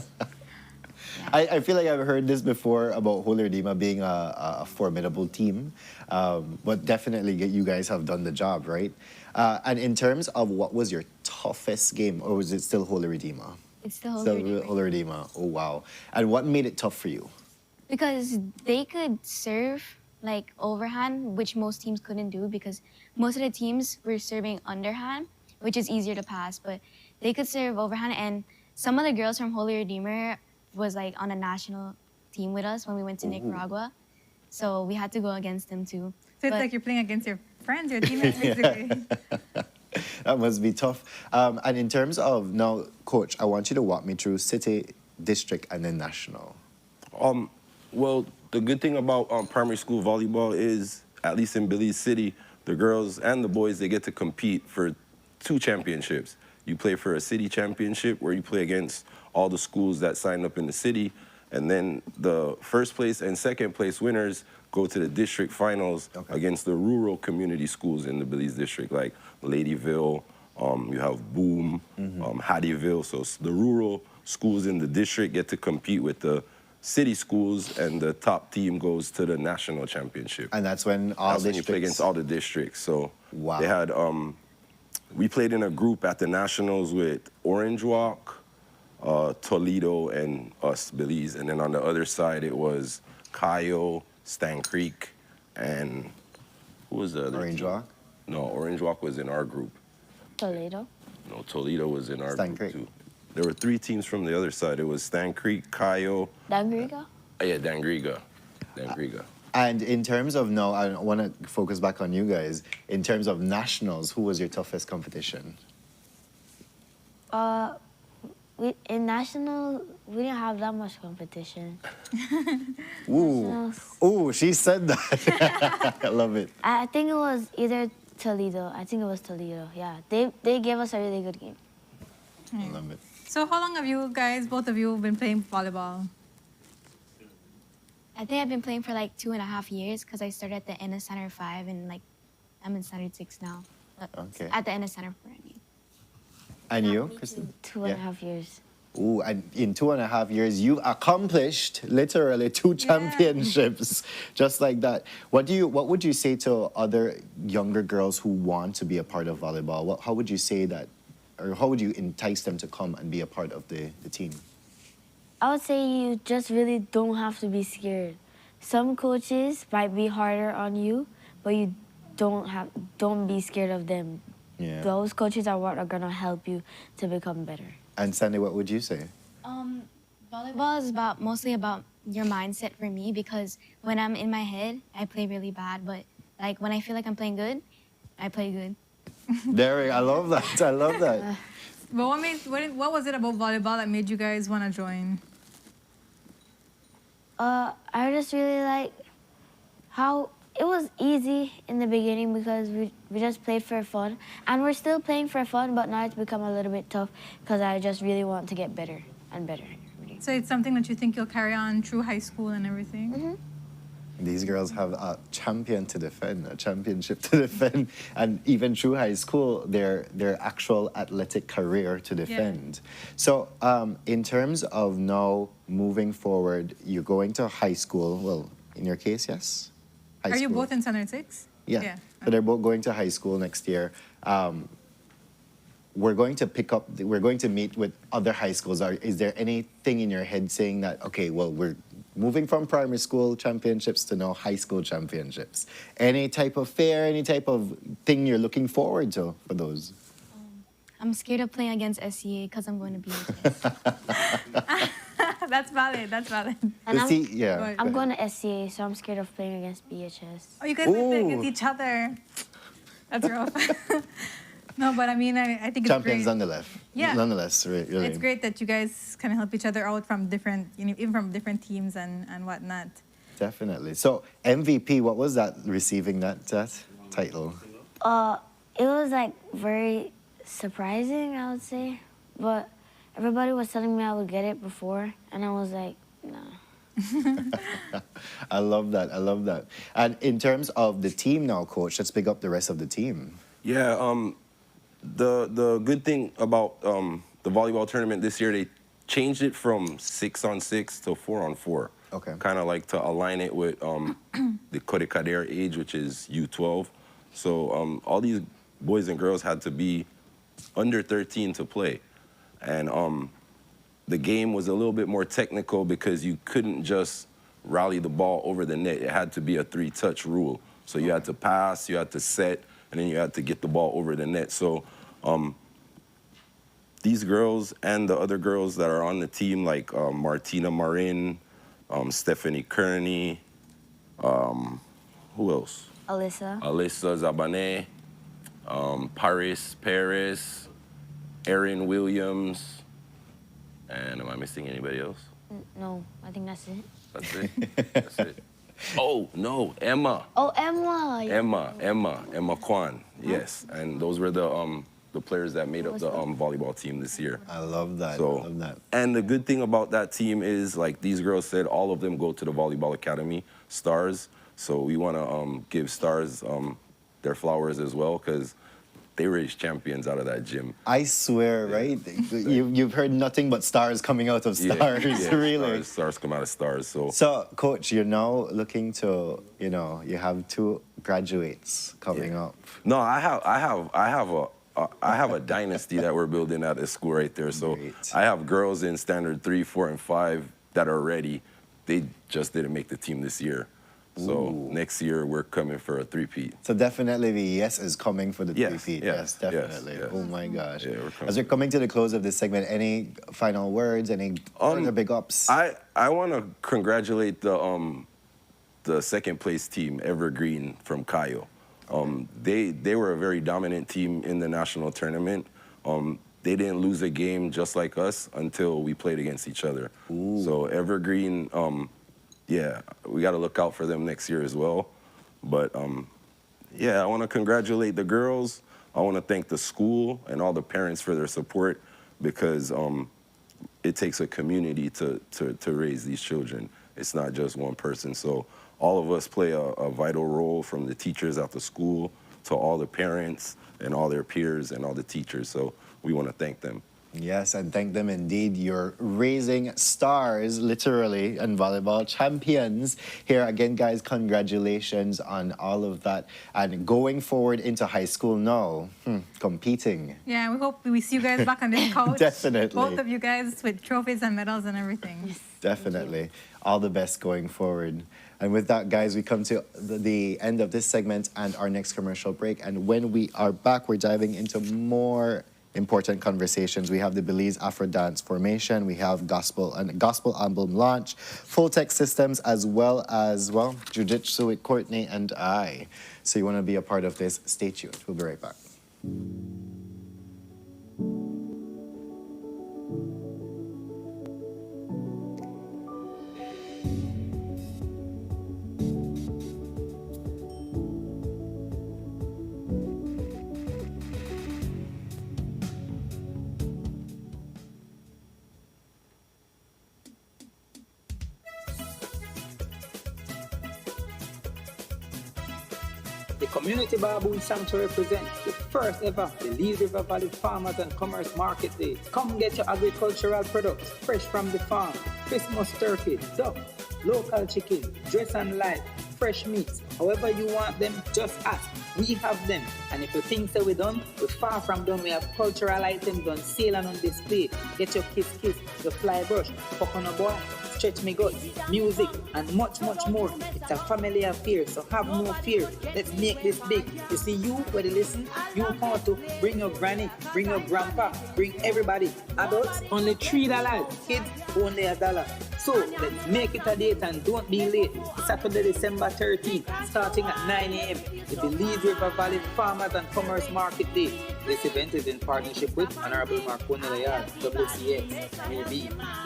I feel like I've heard this before about Holy Redeemer being a formidable team, but definitely you guys have done the job, right? And in terms of what was your toughest game, or was it still Holy Redeemer? it's still Holy Redeemer. Holy Redeemer. Oh wow! And what made it tough for you? Because they could serve like overhand, which most teams couldn't do because most of the teams were serving underhand, which is easier to pass, but they could serve overhand. And some of the girls from Holy Redeemer was like on a national team with us when we went to Nicaragua. So we had to go against them too. So it's like you're playing against your friends, your teammates, basically. That must be tough. And in terms of now, Coach, I want you to walk me through city, district, and then national. Well, the good thing about primary school volleyball is, at least in Belize City, the girls and the boys, they get to compete for 2 championships. You play for a city championship where you play against all the schools that signed up in the city, and then the first place and second place winners go to the district finals against the rural community schools in the Belize district, like Ladyville, you have Boom, Hattieville. So the rural schools in the district get to compete with the city schools, and the top team goes to the national championship. And that's when all That's when you districts... play against all the districts. So Wow. they had, we played in a group at the nationals with Orange Walk, Toledo, and us, Belize. And then on the other side, it was Cayo, Stan Creek, and who was the other Orange team? Walk? No, Orange Walk was in our group. Toledo. No, Toledo was in our Stan group Creek. too. There were 3 teams from the other side. It was Stan Creek, Cayo. Dangriga? Yeah, Dangriga. Dangriga. And in terms of now, I want to focus back on you guys. In terms of nationals, who was your toughest competition? In national, we didn't have that much competition. Ooh, ooh, she said that. I love it. I think it was either Toledo. I think it was Toledo. Yeah, they gave us a really good game. I love it. So how long have you guys, both of you, been playing volleyball? I think I've been playing for like 2.5 years because I started at the end of Center 5 and like I'm in Center 6 now. Okay. At the end of Center 4, I mean. And you, Kristen? 2.5 years. Ooh, and in 2.5 years, you've accomplished literally 2 championships, just like that. What would you say to other younger girls who want to be a part of volleyball? How would you say that, or how would you entice them to come and be a part of the team? I would say you just really don't have to be scared. Some coaches might be harder on you, but you don't be scared of them. Yeah. Those coaches are what are gonna help you to become better. And Sandy, what would you say? Volleyball is mostly about your mindset for me because when I'm in my head, I play really bad. But like when I feel like I'm playing good, I play good. Derek, I love that. I love that. But what was it about volleyball that made you guys want to join? I just really like how it was easy in the beginning because we just played for fun. And we're still playing for fun, but now it's become a little bit tough because I just really want to get better and better. So it's something that you think you'll carry on through high school and everything? Mm-hmm. These girls have a champion to defend, a championship to defend, and even through high school, their actual athletic career to defend. So in terms of now moving forward, you're going to high school. Well, in your case, yes? High Are you school. both in Standard 6? Yeah. So they're both going to high school next year. We're going to meet with other high schools. Is there anything in your head saying that, okay, well, we're moving from primary school championships to now high school championships? Any type of fair, any type of thing you're looking forward to for those? I'm scared of playing against SCA because I'm going to be That's valid. That's valid. And yeah. I'm going to SCA, so I'm scared of playing against BHS. Oh, you guys might play against each other. That's rough. No, but I mean, I think it's Champions great. nonetheless. Yeah. Nonetheless, really. It's great that you guys kind of help each other out from different, even from different teams and whatnot. Definitely. So MVP, what was that, receiving that title? It was like very surprising, I would say. But everybody was telling me I would get it before, and I was like, no. I love that. I love that. And in terms of the team now, Coach, let's pick up the rest of the team. Yeah, the good thing about the volleyball tournament this year, they changed it from 6-on-6 to 4-on-4. Okay. Kind of like to align it with the Kodekader age, which is U12. So all these boys and girls had to be under 13 to play. And the game was a little bit more technical because you couldn't just rally the ball over the net. It had to be a 3-touch rule. So you had to pass, you had to set, and then you had to get the ball over the net. So these girls and the other girls that are on the team, like Martina Marin, Stephanie Kearney, who else? Alyssa. Alyssa Zabane, Paris, Erin Williams, and am I missing anybody else? No, I think that's it. That's it? That's it. Oh, no, Emma. Oh, Emma. Emma Kwan, yes. And those were the players that made up the volleyball team this year. I love that. So, I love that. And the good thing about that team is, like these girls said, all of them go to the Volleyball Academy, Stars. So we want to give Stars their flowers as well, because they raised champions out of that gym. I swear, right? You've heard nothing but stars coming out of Stars, really. Stars come out of Stars. So, Coach, you're now looking to, you have 2 graduates coming up. No, I have a dynasty that we're building at this school right there. So I have girls in standard 3, 4, and 5 that are ready. They just didn't make the team this year. So next year we're coming for a 3-peat. So definitely the yes is coming for the 3-peat. Yes, definitely. Yes. Oh my gosh. Yeah, As we're coming to the close of this segment, any final words, any further big ups? I want to congratulate the second place team, Evergreen from Cayo. They were a very dominant team in the national tournament. They didn't lose a game just like us until we played against each other. Ooh. So Evergreen, yeah, we got to look out for them next year as well. But yeah, I want to congratulate the girls. I want to thank the school and all the parents for their support, because it takes a community to raise these children. It's not just one person. So all of us play a vital role, from the teachers at the school to all the parents and all their peers and all the teachers. So we want to thank them. Yes, and thank them indeed. You're raising stars, literally, and volleyball champions. Here again, guys, congratulations on all of that. And going forward into high school now, competing. Yeah, we hope we see you guys back on this couch. Definitely. Both of you guys with trophies and medals and everything. Definitely. All the best going forward. And with that, guys, we come to the end of this segment and our next commercial break. And when we are back, we're diving into more important conversations. We have the Belize Afro Dance Formation, we have gospel album launch, full tech systems, as well as, well, jiu-jitsu with Courtney and I. So you want to be a part of this, stay tuned. We'll be right back. The Community Baboon Sanctuary presents the first ever Belize River Valley Farmers and Commerce Market Day. Come get your agricultural products fresh from the farm. Christmas turkey, duck, local chicken, dress and light, fresh meats. However you want them, just ask. We have them. And if you think so we done, we're far from done. We have cultural items on sale and on display. Get your kiss, your fly brush, coconut boy, stretch me guts, music, and much, much more. It's a family affair, so have no fear. Let's make this big. You see, you, where they listen, you want to bring your granny, bring your grandpa, bring everybody. Adults, only $3. Kids, only $1. So, let's make it a date and don't be late. Saturday, December 13th, starting at 9 a.m. The Belize River Valley Farmers and Commerce Market Day. This event is in partnership with Honorable Marconi Layard, WCX, MB,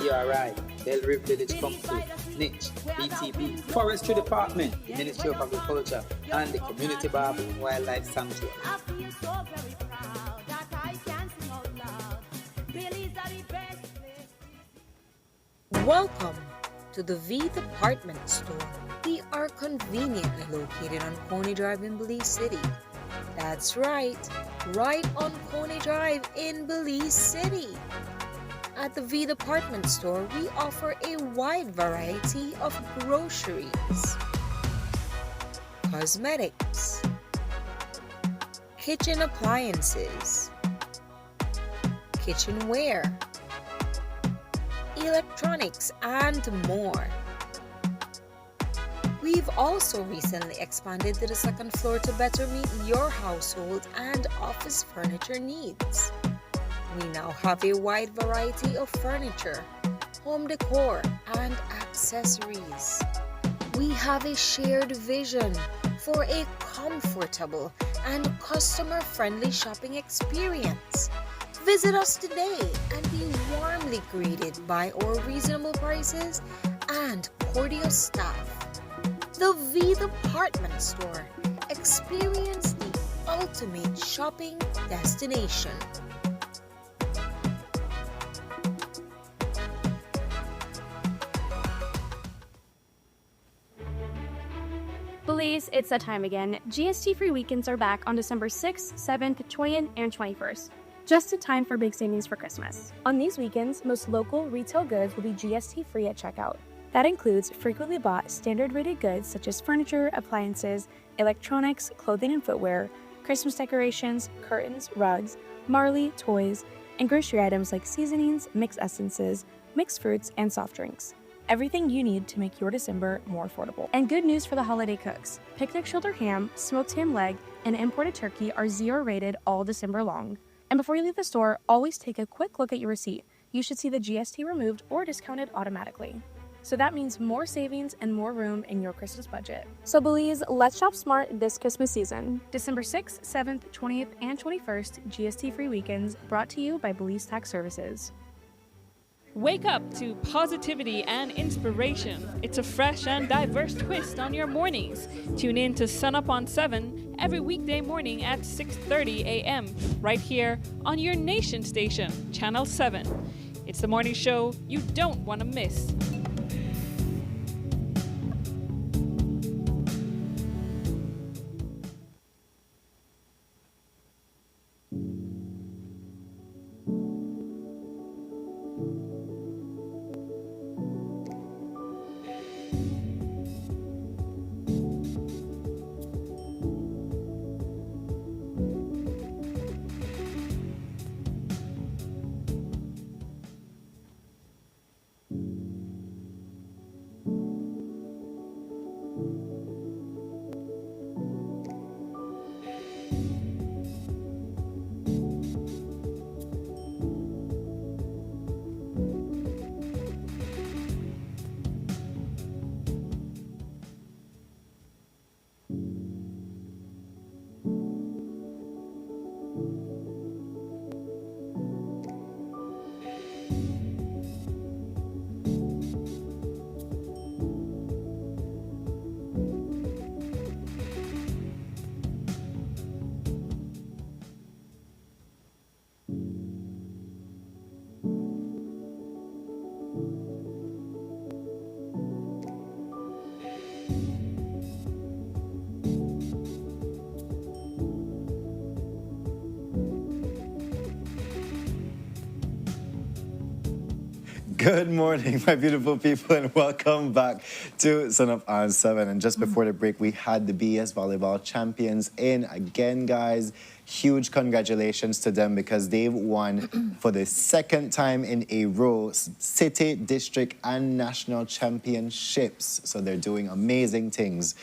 ERI, Bell River Village Council, NICH, BTB, Forestry Department, the Ministry of Agriculture, and the Community Baboon Wildlife Sanctuary. I feel so very proud that I can sing out loud. Belize are the best place. Welcome to the V Department Store. We are conveniently located on Coney Drive in Belize City. That's right on Coney Drive in Belize City. At the V Department Store, we offer a wide variety of groceries, cosmetics, kitchen appliances, kitchenware, electronics, and more. We've also recently expanded to the second floor to better meet your household and office furniture needs. We now have a wide variety of furniture, home decor, and accessories. We have a shared vision for a comfortable and customer-friendly shopping experience. Visit us today and be warmly greeted by our reasonable prices and cordial staff. The V Department Store. Experience the ultimate shopping destination. Belize, it's that time again. GST-free weekends are back on December 6th, 7th, 20th, and 21st. Just in time for big savings for Christmas. On these weekends, most local retail goods will be GST-free at checkout. That includes frequently bought standard-rated goods such as furniture, appliances, electronics, clothing and footwear, Christmas decorations, curtains, rugs, Marley, toys, and grocery items like seasonings, mixed essences, mixed fruits, and soft drinks. Everything you need to make your December more affordable. And good news for the holiday cooks. Picnic shoulder ham, smoked ham leg, and imported turkey are 0 rated all December long. And before you leave the store, always take a quick look at your receipt. You should see the GST removed or discounted automatically. So that means more savings and more room in your Christmas budget. So Belize, let's shop smart this Christmas season. December 6th, 7th, 20th, and 21st, GST-free weekends, brought to you by Belize Tax Services. Wake up to positivity and inspiration. It's a fresh and diverse twist on your mornings. Tune in to Sunup on 7 every weekday morning at 6:30 a.m. right here on your nation station, Channel 7. It's the morning show you don't want to miss. Good morning, my beautiful people, and welcome back to Sunup on 7. And just before the break, we had the BS Volleyball Champions in again, guys. Huge congratulations to them because they've won for the second time in a row city, district, and national championships. So they're doing amazing things.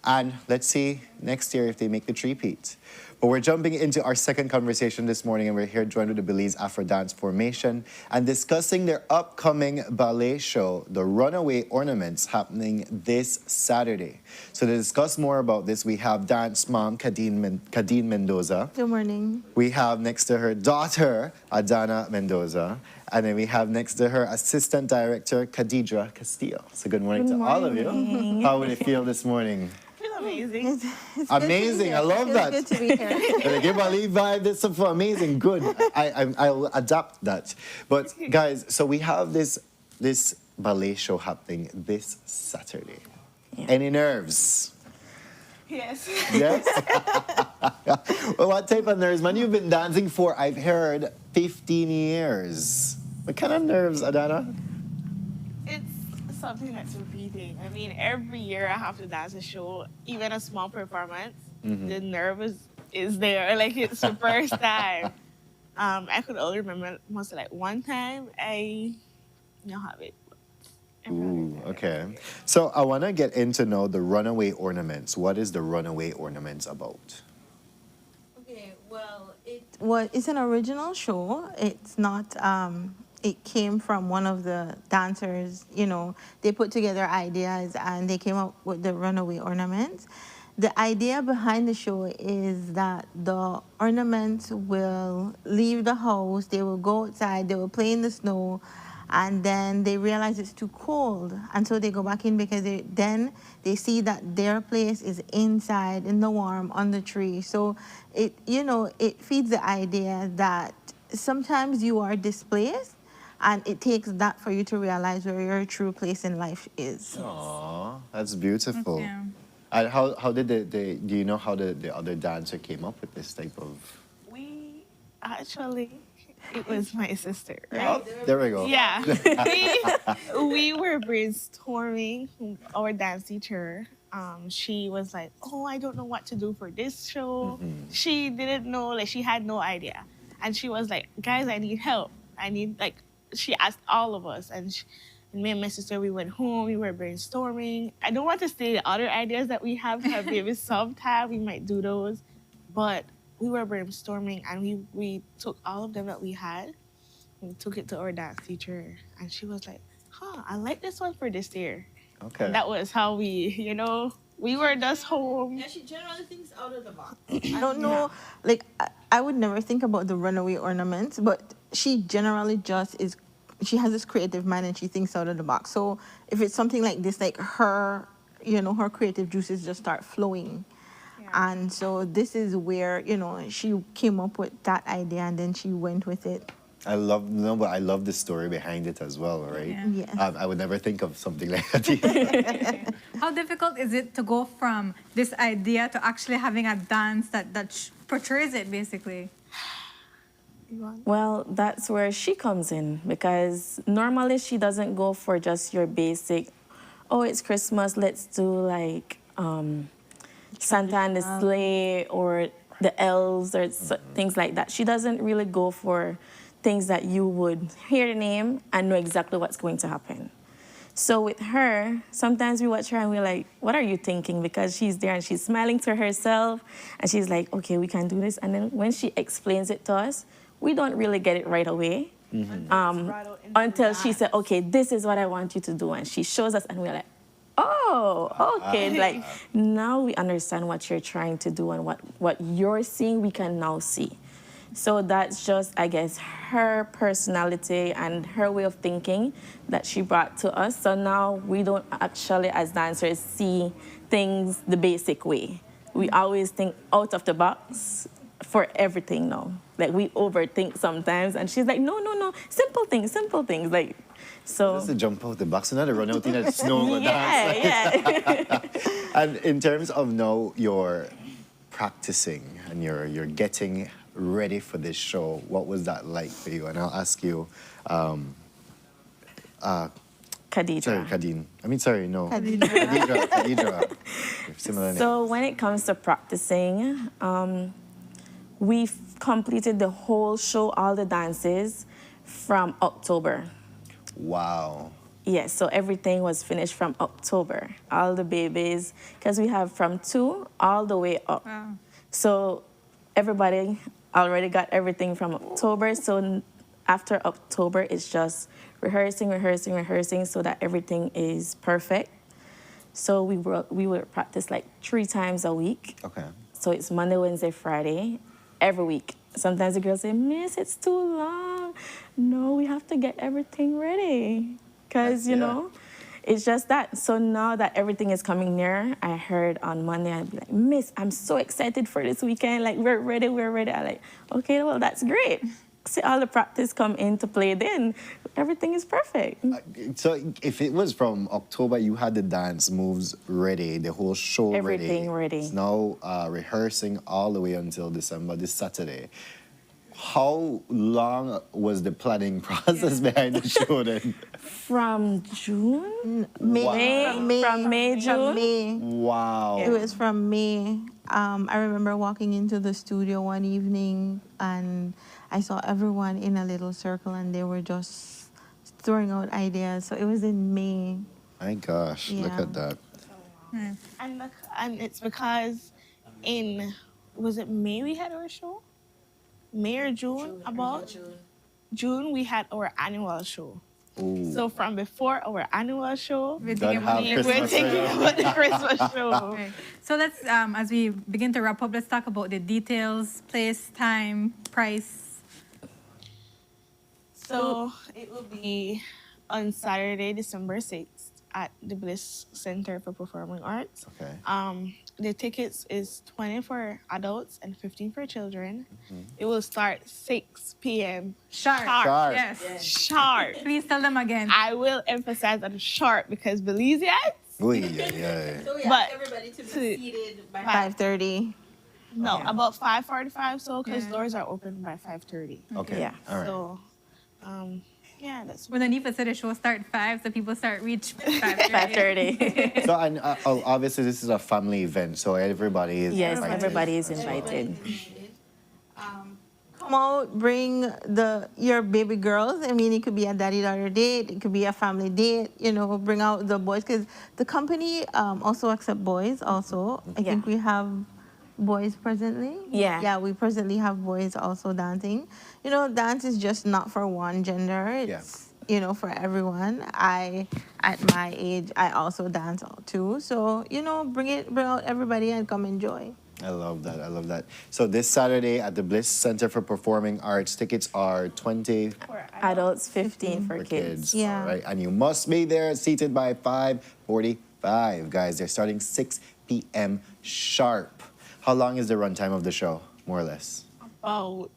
And let's see next year if they make the three-peat. But we're jumping into our second conversation this morning, and we're here joined with the Belize Afro Dance Formation and discussing their upcoming ballet show, The Runaway Ornaments, happening this Saturday. So to discuss more about this, we have dance mom Kadeen Mendoza. Good morning. We have next to her daughter, Adana Mendoza. And then we have next to her assistant director, Khadidra Castillo. So good morning to all of you. How would it feel this morning? Amazing. Amazing, I love that. It's good to be here. Give a lead vibe, this is amazing, good. I'll adapt that. But guys, so we have this ballet show happening this Saturday. Yeah. Any nerves? Yes. Yes? Well, what type of nerves? Man, you've been dancing for, I've heard, 15 years. What kind of nerves, Adana? It's something that's repeating. I mean, every year I have to dance a show, even a small performance. The nerve is there. Like, it's the first time. I could only remember most like one time I don't have it. Ooh, okay. So I want to get into know the Runaway Ornaments. What is the Runaway Ornaments about? Okay, well, it's an original show. It's not, it came from one of the dancers, you know, they put together ideas and they came up with the Runaway Ornaments. The idea behind the show is that the ornaments will leave the house, they will go outside, they will play in the snow, and then they realize it's too cold, and so they go back in because then they see that their place is inside in the warm on the tree. So it, you know, it feeds the idea that sometimes you are displaced, and it takes that for you to realize where your true place in life is. Aww, that's beautiful. Yeah. And how did do you know how the other dancer came up with this type of? We actually, it was my sister, right? Oh, there we go. Yeah. we were brainstorming. Our dance teacher, she was like, oh, I don't know what to do for this show. She didn't know, like, she had no idea. And she was like, guys, I need help. She asked all of us. And me and my sister, we went home, we were brainstorming. I don't want to say the other ideas that we have, maybe sometime we might do those. But we were brainstorming, and we took all of them that we had, and we took it to our dance teacher, and she was like, I like this one for this year. Okay. And that was how we, you know, we were just home. Yeah, she generally thinks out of the box. I don't know, like, I would never think about the Runaway Ornaments, but she generally just is, she has this creative mind and she thinks out of the box. So if it's something like this, like her, you know, her creative juices just start flowing. And so this is where, you know, she came up with that idea and then she went with it. I love the story behind it as well, right? Yeah. Yes. I would never think of something like that either. How difficult is it to go from this idea to actually having a dance that portrays it, basically? Well, that's where she comes in, because normally she doesn't go for just your basic, oh, it's Christmas, let's do like Santa and the sleigh or the elves or things like that. She doesn't really go for things that you would hear the name and know exactly what's going to happen. So with her, sometimes we watch her and we're like, what are you thinking? Because she's there and she's smiling to herself and she's like, okay, we can do this. And then when she explains it to us, we don't really get it right away until she said, okay, this is what I want you to do. And she shows us and we're like, oh, okay. Like, now we understand what you're trying to do and what you're seeing, we can now see. So that's just, I guess, her personality and her way of thinking that she brought to us. So now we don't actually, as dancers, see things the basic way. We always think out of the box for everything now. Like, we overthink sometimes, and she's like, no, simple things. Like, so. Just to jump out the box, another run out in the snow and dance. Yeah. And in terms of now you're practicing and you're getting ready for this show, what was that like for you? And I'll ask you, Khadija. Sorry, Kadeen. I mean, sorry, no. Khadija. Khadija. Similar name. So when it comes to practicing, we've completed the whole show, all the dances, from October. Wow. Yes, so everything was finished from October. All the babies, because we have from 2 all the way up. Wow. So everybody already got everything from October. So after October, it's just rehearsing so that everything is perfect. So we would practice like 3 times a week. Okay. So it's Monday, Wednesday, Friday, every week. Sometimes the girls say, Miss, it's too long. No, we have to get everything ready. Because, you know, it's just that. So now that everything is coming near, I heard on Monday, I'd be like, Miss, I'm so excited for this weekend. Like, we're ready. I'm like, okay, well, that's great. See all the practice come into play then. Everything is perfect. So if it was from October, you had the dance moves ready, the whole show Everything ready. It's now rehearsing all the way until December, this Saturday. How long was the planning process behind the show then? From June? May, June? Wow. It was from May. I remember walking into the studio one evening and I saw everyone in a little circle and they were just throwing out ideas. So it was in May. My gosh, look Yeah. at that. And it's because was it May we had our show? May or June? June we had our annual show. Ooh. So from before our annual show, we're Don't have Christmas thinking right. about the Christmas show. Okay. So let's, as we begin to wrap up, let's talk about the details, place, time, price. So it will be on Saturday, December 6th at the Bliss Center for Performing Arts. Okay. The tickets is 20 for adults and 15 for children. It will start 6 p.m. Sharp. Sharp. Yes. Sharp. Please tell them again. I will emphasize on sharp because Belize, Ooh, yeah. So But everybody to be to- seated by 5:30. no, about 5:45. So because doors are open by 5:30. Okay. Yeah. All right. So, yeah, that's When the Nifa said the show start 5, so people start reach 5:30. 5:30. So and obviously this is a family event, so everybody is Yes, invited. everybody is invited. Come out, bring your baby girls. I mean, it could be a daddy-daughter date. It could be a family date. You know, bring out the boys because the company also accept boys. Also, I think we have boys presently. Yeah. We presently have boys also dancing. You know, dance is just not for one gender. It's for everyone. At my age, I also dance too. So bring out everybody and come enjoy. I love that. So this Saturday at the Bliss Center for Performing Arts, tickets are 20 For adults, 15 for kids. Yeah. All right, and you must be there seated by 5:45, guys. They're starting 6 p.m. sharp. How long is the runtime of the show, more or less? about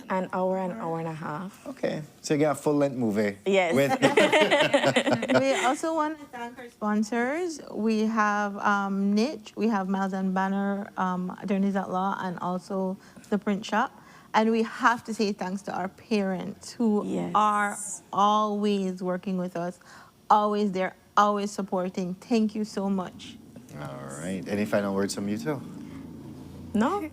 an hour and a half. Okay, so you get a full-length movie. Yes. We also want to thank our sponsors. We have Niche, we have Miles and Banner, Attorneys at Law, and also the Print Shop. And we have to say thanks to our parents who are always working with us, always there, always supporting. Thank you so much. All right. Any final words from you two? No.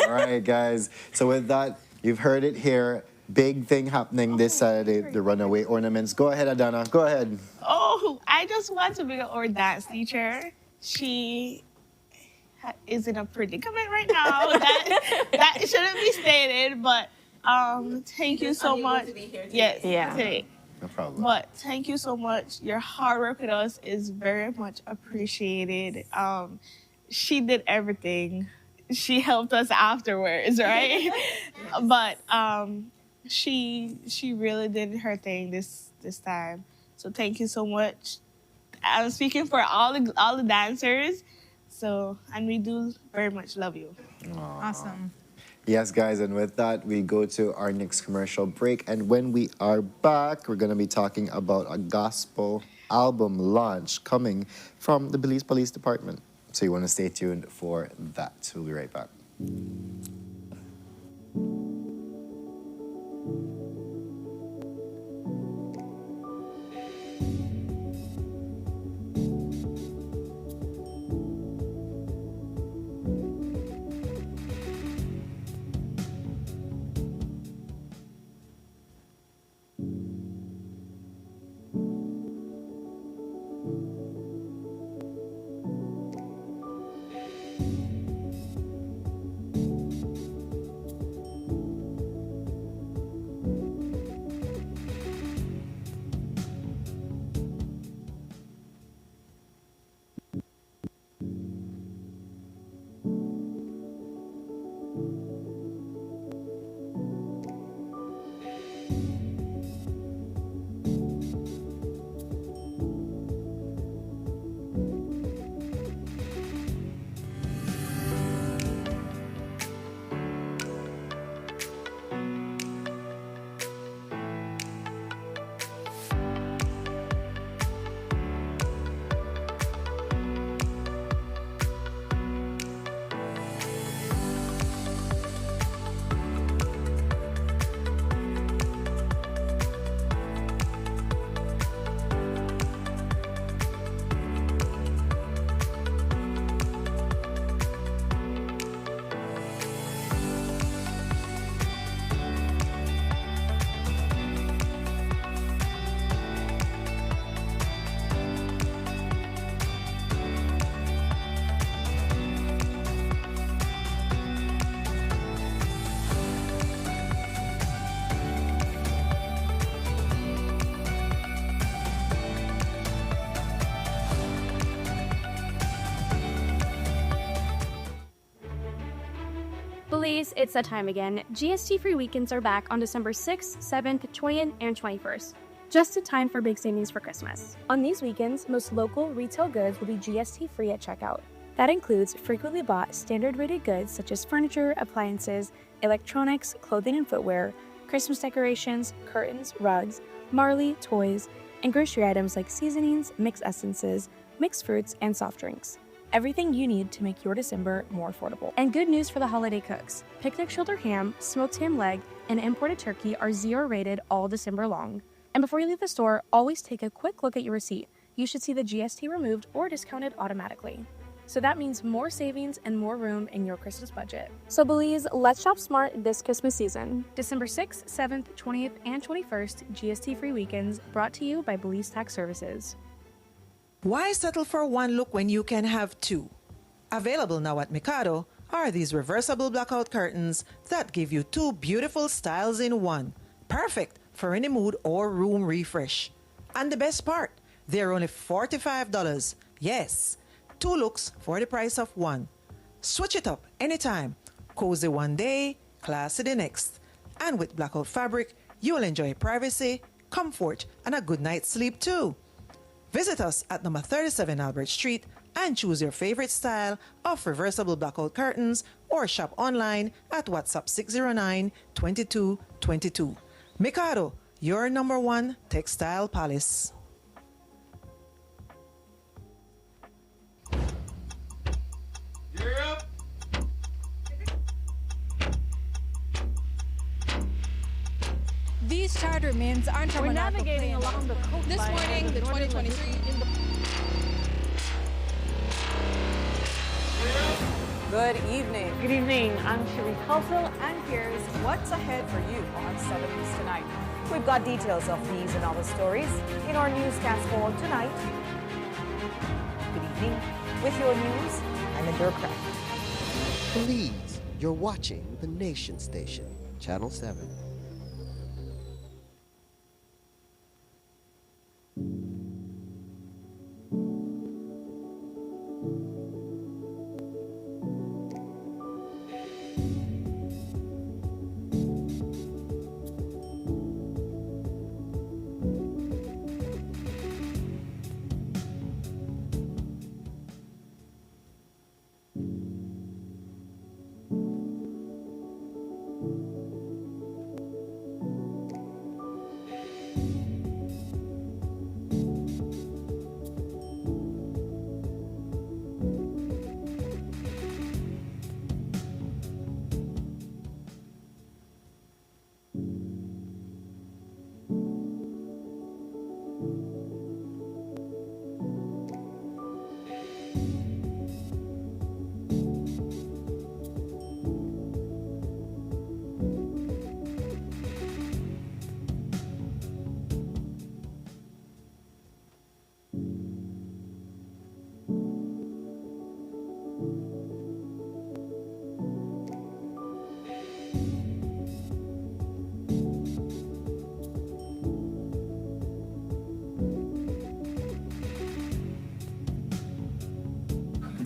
All right, guys. So with that, you've heard it here. Big thing happening this Saturday, the runaway ornaments. Go ahead, Adana. Go ahead. Oh, I just want to bring up our dance teacher. She is in a predicament right now. that shouldn't be stated, but thank you so much. Yes, today. No problem. But thank you so much. Your hard work with us is very much appreciated. She did everything. She helped us afterwards, right? But she really did her thing this time. So thank you so much. I'm speaking for all the dancers. So, and we do very much love you. Awesome. Yes, guys, and with that, we go to our next commercial break. And when we are back, we're going to be talking about a gospel album launch coming from the Belize Police Department. So you want to stay tuned for that. We'll be right back. Belize, it's that time again. GST free weekends are back on December 6th, 7th, 20th, and 21st. Just in time for big savings for Christmas. On these weekends, most local retail goods will be GST free at checkout. That includes frequently bought standard rated goods such as furniture, appliances, electronics, clothing and footwear, Christmas decorations, curtains, rugs, Marley, toys, and grocery items like seasonings, mixed essences, mixed fruits, and soft drinks. Everything you need to make your December more affordable. And good news for the holiday cooks. Picnic shoulder ham, smoked ham leg, and imported turkey are 0 rated all December long. And before you leave the store, always take a quick look at your receipt. You should see the GST removed or discounted automatically. So that means more savings and more room in your Christmas budget. So Belize, let's shop smart this Christmas season. December 6th, 7th, 20th, and 21st, GST-free weekends brought to you by Belize Tax Services. Why settle for one look when you can have two? Available now at Mikado are these reversible blackout curtains that give you two beautiful styles in one. Perfect for any mood or room refresh. And the best part, they're only $45. Yes, 2 looks for the price of one. Switch it up anytime. Cozy one day, classy the next. And with blackout fabric, you'll enjoy privacy, comfort, and a good night's sleep too. Visit us at number 37 Albert Street and choose your favorite style of reversible blackout curtains or shop online at WhatsApp 609-2222. Mikado, your #1 textile palace. These charter mints aren't from We're an navigating along the coast. This morning, the 2023 Good evening. Good evening. I'm Sheree Kelso, And here's what's ahead for you on 7 News tonight. We've got details of these and other stories in our newscast for tonight. Good evening. With your news, I'm Indra Craft. Belize, you're watching the Nation Station, Channel 7.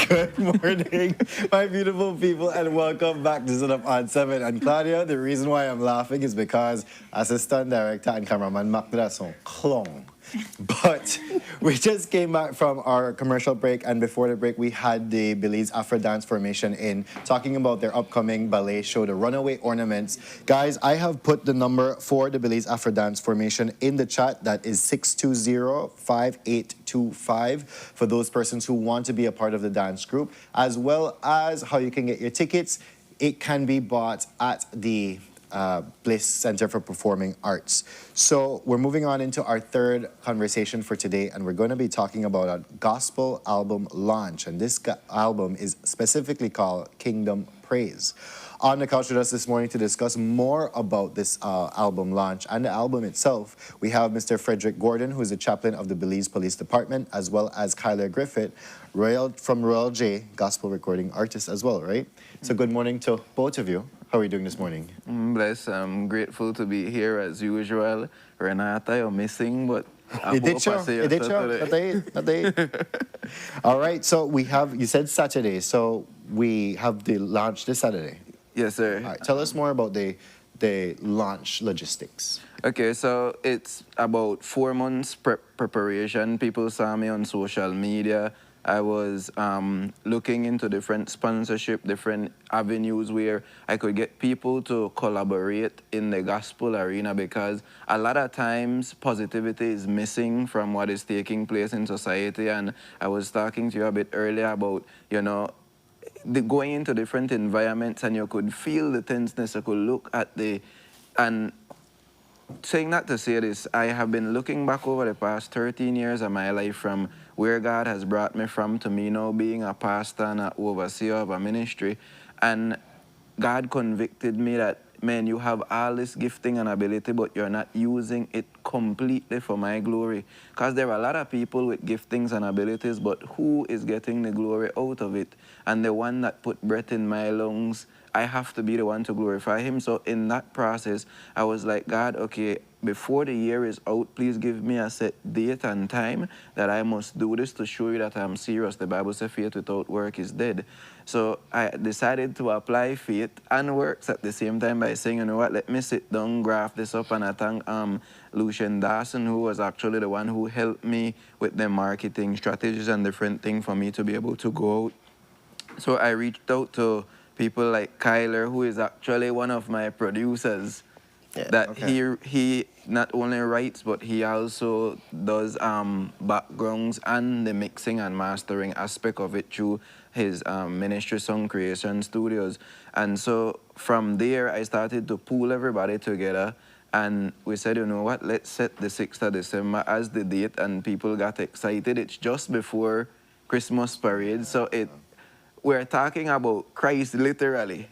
Good morning, my beautiful people, and welcome back to Sunup on 7. And Claudia, the reason why I'm laughing is because assistant director and cameraman Mark did son clong. But we just came back from our commercial break, and before the break, we had the Belize Afro Dance Formation in talking about their upcoming ballet show, the Runaway Ornaments. Guys, I have put the number for the Belize Afro Dance Formation in the chat. That is 620-5825 for those persons who want to be a part of the dance group, as well as how you can get your tickets. It can be bought at the Bliss Center for Performing Arts. So we're moving on into our third conversation for today, and we're going to be talking about a gospel album launch. And this album is specifically called Kingdom Praise. On the couch with us this morning to discuss more about this album launch and the album itself, we have Mr. Frederick Gordon, who is the chaplain of the Belize Police Department, as well as Kyler Griffith, from Royal J, gospel recording artist as well, right? So good morning to both of you. How are you doing this morning? Bless. I'm grateful to be here as usual. Renata, you're missing, but I It did show. All right, so we have, you said Saturday, so we have the launch this Saturday. Yes, sir. All right, tell us more about the launch logistics. Okay, so it's about 4 months preparation. People saw me on social media. I was looking into different sponsorship, different avenues where I could get people to collaborate in the gospel arena, because a lot of times positivity is missing from what is taking place in society. And I was talking to you a bit earlier about, going into different environments, and you could feel the tenseness. You could look at and saying that to say this, I have been looking back over the past 13 years of my life, from where God has brought me from to me now being a pastor and an overseer of a ministry. And God convicted me that, man, you have all this gifting and ability, but you're not using it completely for my glory. Because there are a lot of people with giftings and abilities, but who is getting the glory out of it? And the one that put breath in my lungs, I have to be the one to glorify him. So in that process, I was like, God, okay, before the year is out, please give me a set date and time that I must do this to show you that I'm serious. The Bible says faith without work is dead. So I decided to apply faith and works at the same time by saying, you know what, let me sit down, graph this up. And I thank Lucian Dawson, who was actually the one who helped me with the marketing strategies and different things for me to be able to go out. So I reached out to people like Kyler, who is actually one of my producers. He not only writes, but he also does backgrounds and the mixing and mastering aspect of it through his ministry Song Creation Studios. And so from there, I started to pull everybody together, and we said, you know what, let's set the 6th of December as the date, and people got excited. It's just before Christmas parade, so we're talking about Christ literally.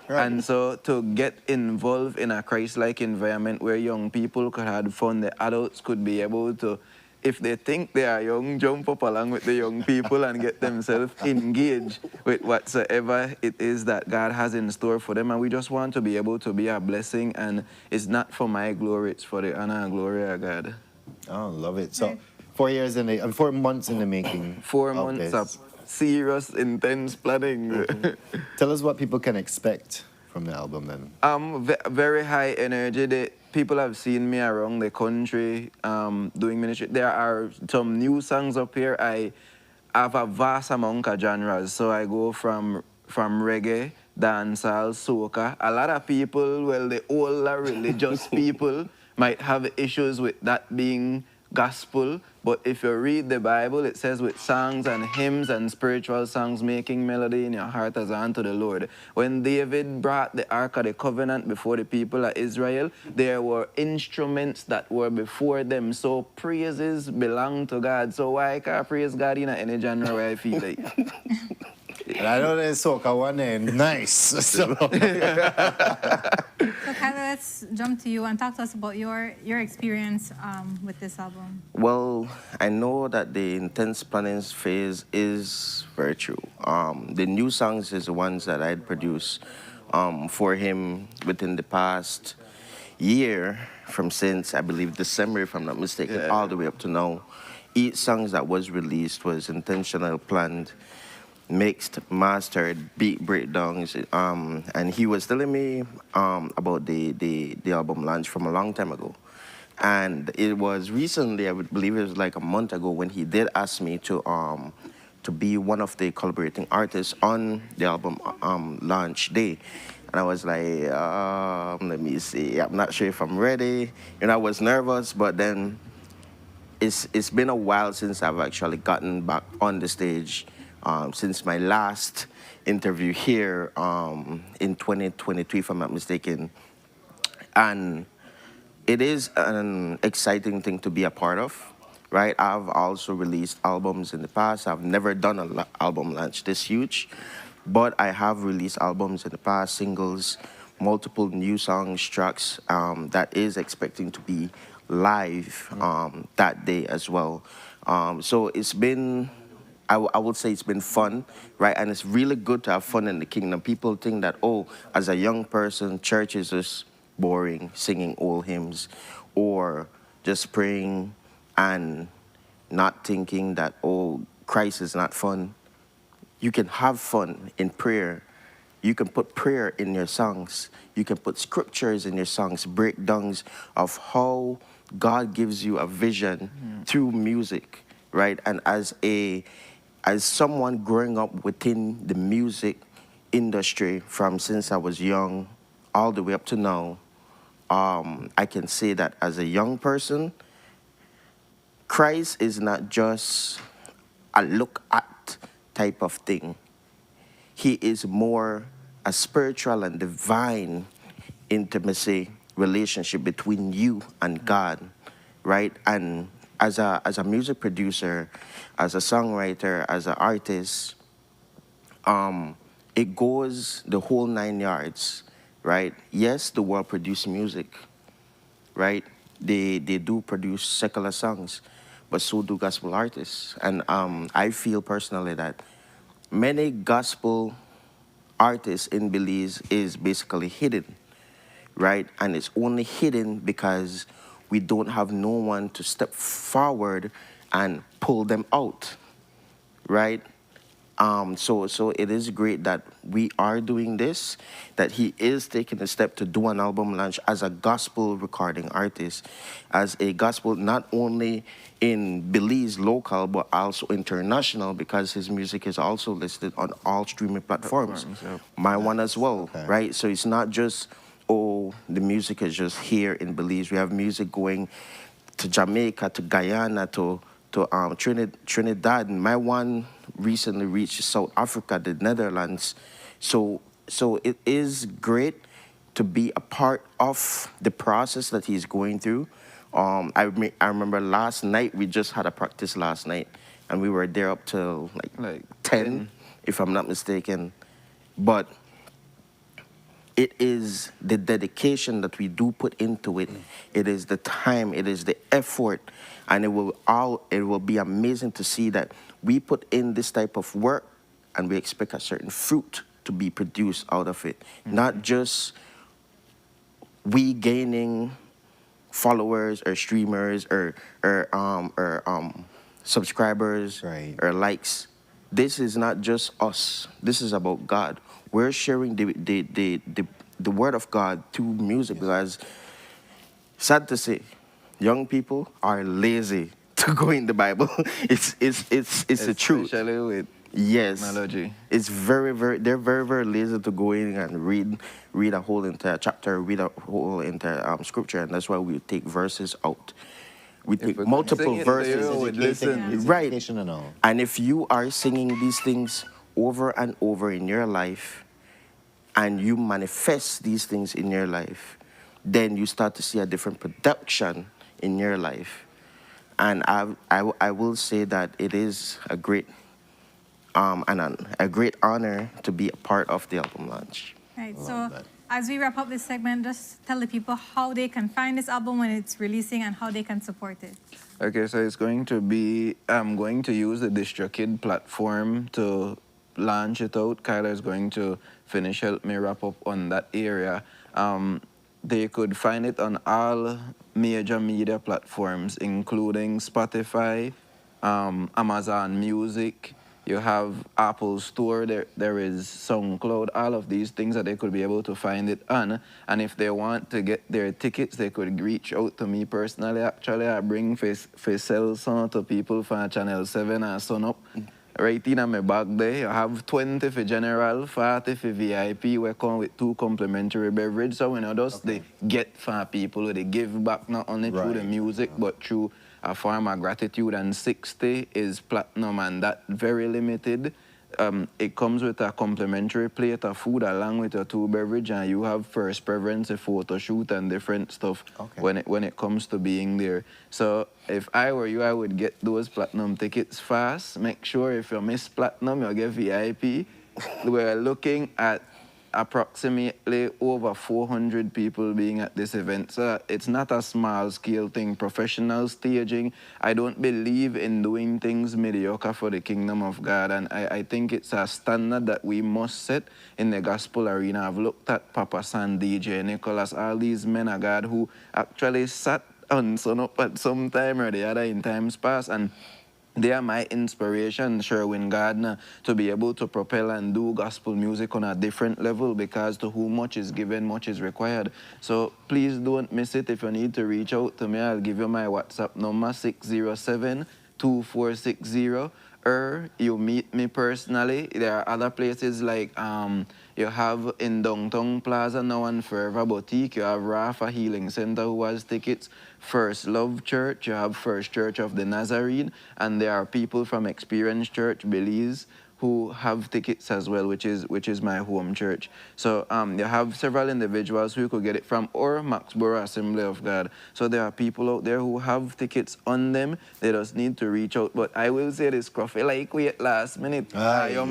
Right. And so to get involved in a Christ-like environment where young people could have fun, the adults could be able to, if they think they are young, jump up along with the young people and get themselves engaged with whatsoever it is that God has in store for them. And we just want to be able to be a blessing, and it's not for my glory, it's for the honor and glory of God. Oh, love it. So 4 years in the, 4 months in the making. 4 months of serious, intense planning. Tell us what people can expect from the album then. Very high energy. People have seen me around the country doing ministry. There are some new songs up here. I have a vast amount of genres. So I go from reggae, dancehall, soca. A lot of people, well, the older religious people might have issues with that being gospel, but if you read the Bible, it says with songs and hymns and spiritual songs, making melody in your heart as unto the Lord. When David brought the Ark of the Covenant before the people of Israel, there were instruments that were before them, so praises belong to God. So why can't I praise God in any genre where I feel like? And I know there's soca one name, nice. So Kyler, let's jump to you and talk to us about your experience with this album. Well, I know that the intense planning phase is very true. The new songs is the ones that I'd produced for him within the past year, from since, I believe, December, if I'm not mistaken, all the way up to now. Each song that was released was intentional, planned, mixed, mastered, beat breakdowns, and he was telling me about the album launch from a long time ago. And it was recently, I would believe it was like a month ago, when he did ask me to be one of the collaborating artists on the album launch day. And I was like, let me see, I'm not sure if I'm ready. I was nervous, but then it's been a while since I've actually gotten back on the stage. Since my last interview here in 2022, if I'm not mistaken. And it is an exciting thing to be a part of, right? I've also released albums in the past. I've never done an album launch this huge, but I have released albums in the past, singles, multiple new songs, tracks that is expecting to be live that day as well. So it's been, I would say it's been fun, right? And it's really good to have fun in the kingdom. People think that, oh, as a young person, church is just boring, singing old hymns, or just praying and not thinking that, oh, Christ is not fun. You can have fun in prayer. You can put prayer in your songs. You can put scriptures in your songs, breakdowns of how God gives you a vision through music, right? And as someone growing up within the music industry from since I was young all the way up to now, I can say that as a young person, Christ is not just a look at type of thing. He is more a spiritual and divine intimacy relationship between you and God, right? And as a music producer, as a songwriter, as an artist, it goes the whole 9 yards, right? Yes, the world produce music, right? They do produce secular songs, but so do gospel artists. And I feel personally that many gospel artists in Belize is basically hidden, right? And it's only hidden because we don't have no one to step forward and pull them out, right? So it is great that we are doing this, that he is taking a step to do an album launch as a gospel recording artist, as a gospel not only in Belize local but also international, because his music is also listed on all streaming platforms. My one as well, right? So it's not just, oh, the music is just here in Belize. We have music going to Jamaica, to Guyana, to Trinidad. My one recently reached South Africa, the Netherlands. So it is great to be a part of the process that he's going through. I remember last night, we just had a practice last night, and we were there up till like 10, if I'm not mistaken. But it is the dedication that we do put into it. It is the time, it is the effort, and it will be amazing to see that we put in this type of work and we expect a certain fruit to be produced out of it. Not just we gaining followers or streamers or subscribers or likes. This is not just us. This is about God. We're sharing the word of God through music, because sad to say, young people are lazy to go in the Bible. It's the truth. Especially with technology. It's they're very lazy to go in and read a whole entire chapter, read a whole entire scripture, and that's why we take verses out. We take multiple verses, right? And if you are singing these things over and over in your life, and you manifest these things in your life, then you start to see a different production in your life. And I will say that it is a great a great honor to be a part of the album launch. Right. So as we wrap up this segment, just tell the people how they can find this album when it's releasing and how they can support it. Okay, so it's going to be, I'm going to use the DistroKid platform to launch it out. Kyla is going to help me wrap up on that area. They could find it on all major media platforms, including Spotify, Amazon Music. You have Apple Store, there is SoundCloud, all of these things that they could be able to find it on. And if they want to get their tickets, they could reach out to me personally. Actually, I bring for sell some to people from Channel 7 and Sunup. Right in my bag there, you have 20 for general, 40 for VIP. We come with 2 complimentary beverages. So we know those they get for people, they give back not only through the music, but through a form of gratitude. And 60 is platinum, and that very limited. It comes with a complimentary plate of food along with a 2 beverage, and you have first preference, a photo shoot and different stuff when it comes to being there. So if I were you, I would get those platinum tickets fast. Make sure if you miss platinum, you'll get VIP. We're looking at approximately over 400 people being at this event. So it's not a small scale thing. Professional staging. I don't believe in doing things mediocre for the kingdom of God. And I think it's a standard that we must set in the gospel arena. I've looked at Papa San, DJ Nicholas, all these men of God who actually sat on Sunup at some time or the other in times past, and They are my inspiration, Sherwin Gardner, to be able to propel and do gospel music on a different level, because to whom much is given, much is required. So please don't miss it. If you need to reach out to me, I'll give you my WhatsApp number, 607-2460, or you meet me personally. There are other places like you have in Downtown Plaza now and Forever Boutique, you have Rafa Healing Center who has tickets, First Love Church, you have First Church of the Nazarene, and there are people from Experience Church, Belize, who have tickets as well, which is my home church. So you have several individuals who could get it from, or Maxborough Assembly of God. So there are people out there who have tickets on them. They just need to reach out. But I will say this, Scruffy, like wait last minute. You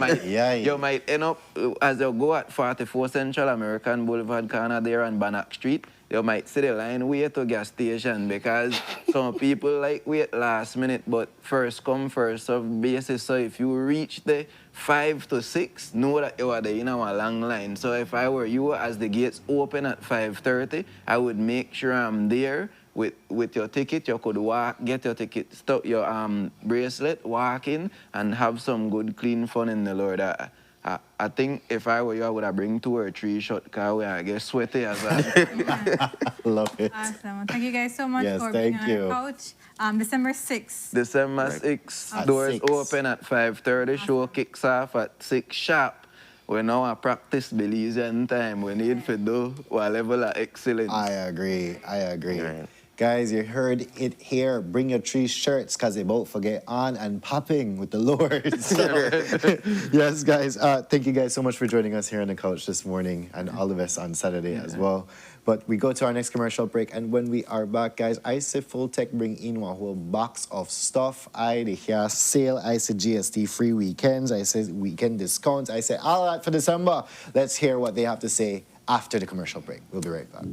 might end up, as you go at 44 Central American Boulevard corner there on Bannock Street, you might see the line way to gas station, because some people like wait last minute, but first come, first serve basis. So if you reach the 5 to 6, know that you are there in a long line. So if I were you, as the gates open at 5:30, I would make sure I'm there with your ticket. You could walk, get your ticket, stop your bracelet, walk in, and have some good, clean fun in the Lord. I think if I were you, I would have bring 2 or 3 shot car. I get sweaty as well. Love it. Awesome. Thank you guys so much Yes, for thank being on you. our couch. December 6th. December 6th. At Doors 6. open at 5:30. Show kicks off at 6 sharp. We now a practice Belizean time. We need to do a level of excellence. I agree. Right. Guys, you heard it here. Bring your 3 shirts, because they both forget on and popping with the Lord. So, yes, guys. Thank you guys so much for joining us here on the couch this morning, and all of us on Saturday as well. But we go to our next commercial break, and when we are back, guys, I say Full Tech bring in a whole box of stuff. I hear sale. I say GST free weekends. I say weekend discounts. I say all that for December. Let's hear what they have to say after the commercial break. We'll be right back.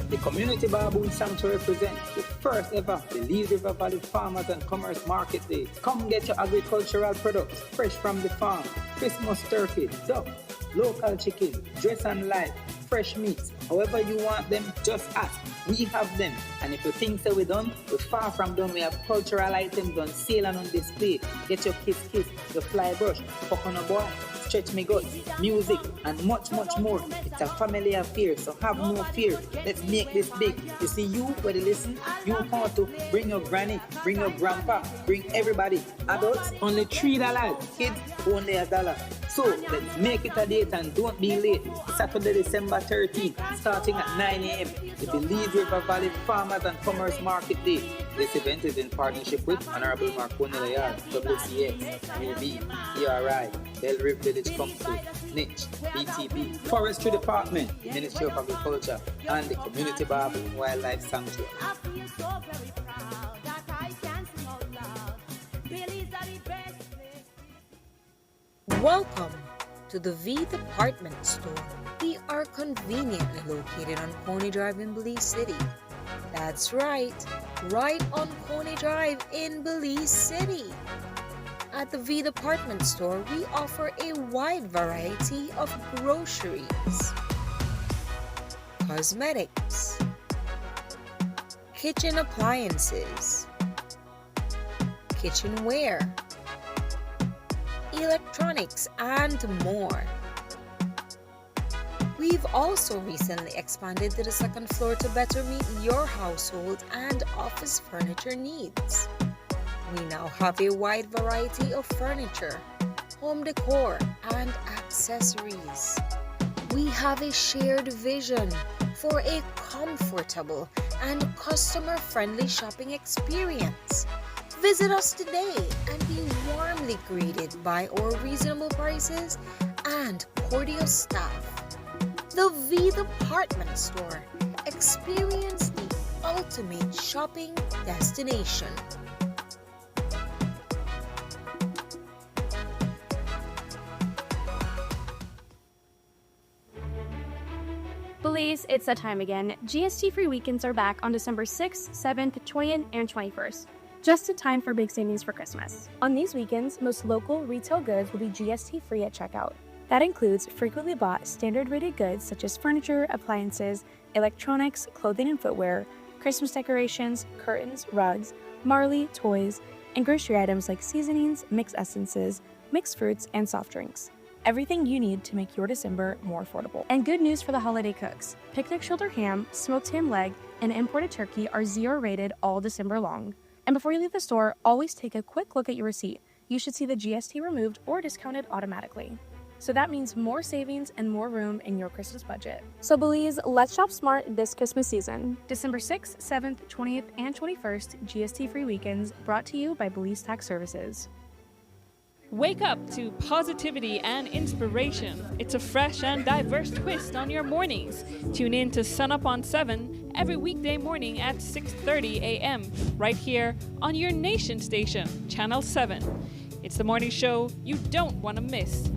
The Community Baboon Sanctuary presents the first ever Belize River Valley Farmers and Commerce Market Day. Come get your agricultural products fresh from the farm. Christmas turkey, duck, local chicken, dress and live, fresh meats. However you want them, just ask. We have them. And if you think so we're done, we're far from done. We have cultural items on sale and on display. Get your kiss, your fly brush, coconut boy, stretch me guts, music, and much, much more. It's a family affair, so have no fear. Let's make this big. You see, you, where they listen, you come to bring your granny, bring your grandpa, bring everybody. Adults, only $3. Kids, only $1. So, let's make it a date and don't be late. Saturday, December 13th, starting at 9 a.m. The Belize River Valley Farmers and Commerce Market Day. This event is in partnership with Honorable Marconi Layard, WCX, UV, ERI, Bell Rip Village Council, NICH, BTB, Forestry Department, the Ministry of Agriculture, and the Community Baboon Wildlife Sanctuary. I feel so very proud that I can sing out loud. Belize are the best place. Welcome to the V Department Store. We are conveniently located on Coney Drive in Belize City. That's right on Coney Drive in Belize City. At the V Department Store, we offer a wide variety of groceries, cosmetics, kitchen appliances, kitchenware, electronics, and more. We've also recently expanded to the second floor to better meet your household and office furniture needs. We now have a wide variety of furniture, home decor, and accessories. We have a shared vision for a comfortable and customer-friendly shopping experience. Visit us today and be warmly greeted by our reasonable prices and cordial staff. The V Department Store. Experience the ultimate shopping destination. Belize, it's that time again. GST free weekends are back on December 6th, 7th, 20th, and 21st. just in time for big savings for Christmas. On these weekends, most local retail goods will be GST free at checkout. That includes frequently bought standard rated goods such as furniture, appliances, electronics, clothing and footwear, Christmas decorations, curtains, rugs, Marley, toys, and grocery items like seasonings, mixed essences, mixed fruits, and soft drinks. Everything you need to make your December more affordable. And good news for the holiday cooks. Picnic shoulder ham, smoked ham leg, and imported turkey are 0 rated all December long. And before you leave the store, always take a quick look at your receipt. You should see the GST removed or discounted automatically. So that means more savings and more room in your Christmas budget. So Belize, let's shop smart this Christmas season. December 6th, 7th, 20th, and 21st, GST-free weekends brought to you by Belize Tax Services. Wake up to positivity and inspiration. It's a fresh and diverse twist on your mornings. Tune in to Sunup on 7 every weekday morning at 6:30 a.m. right here on your nation station, Channel 7. It's the morning show you don't want to miss.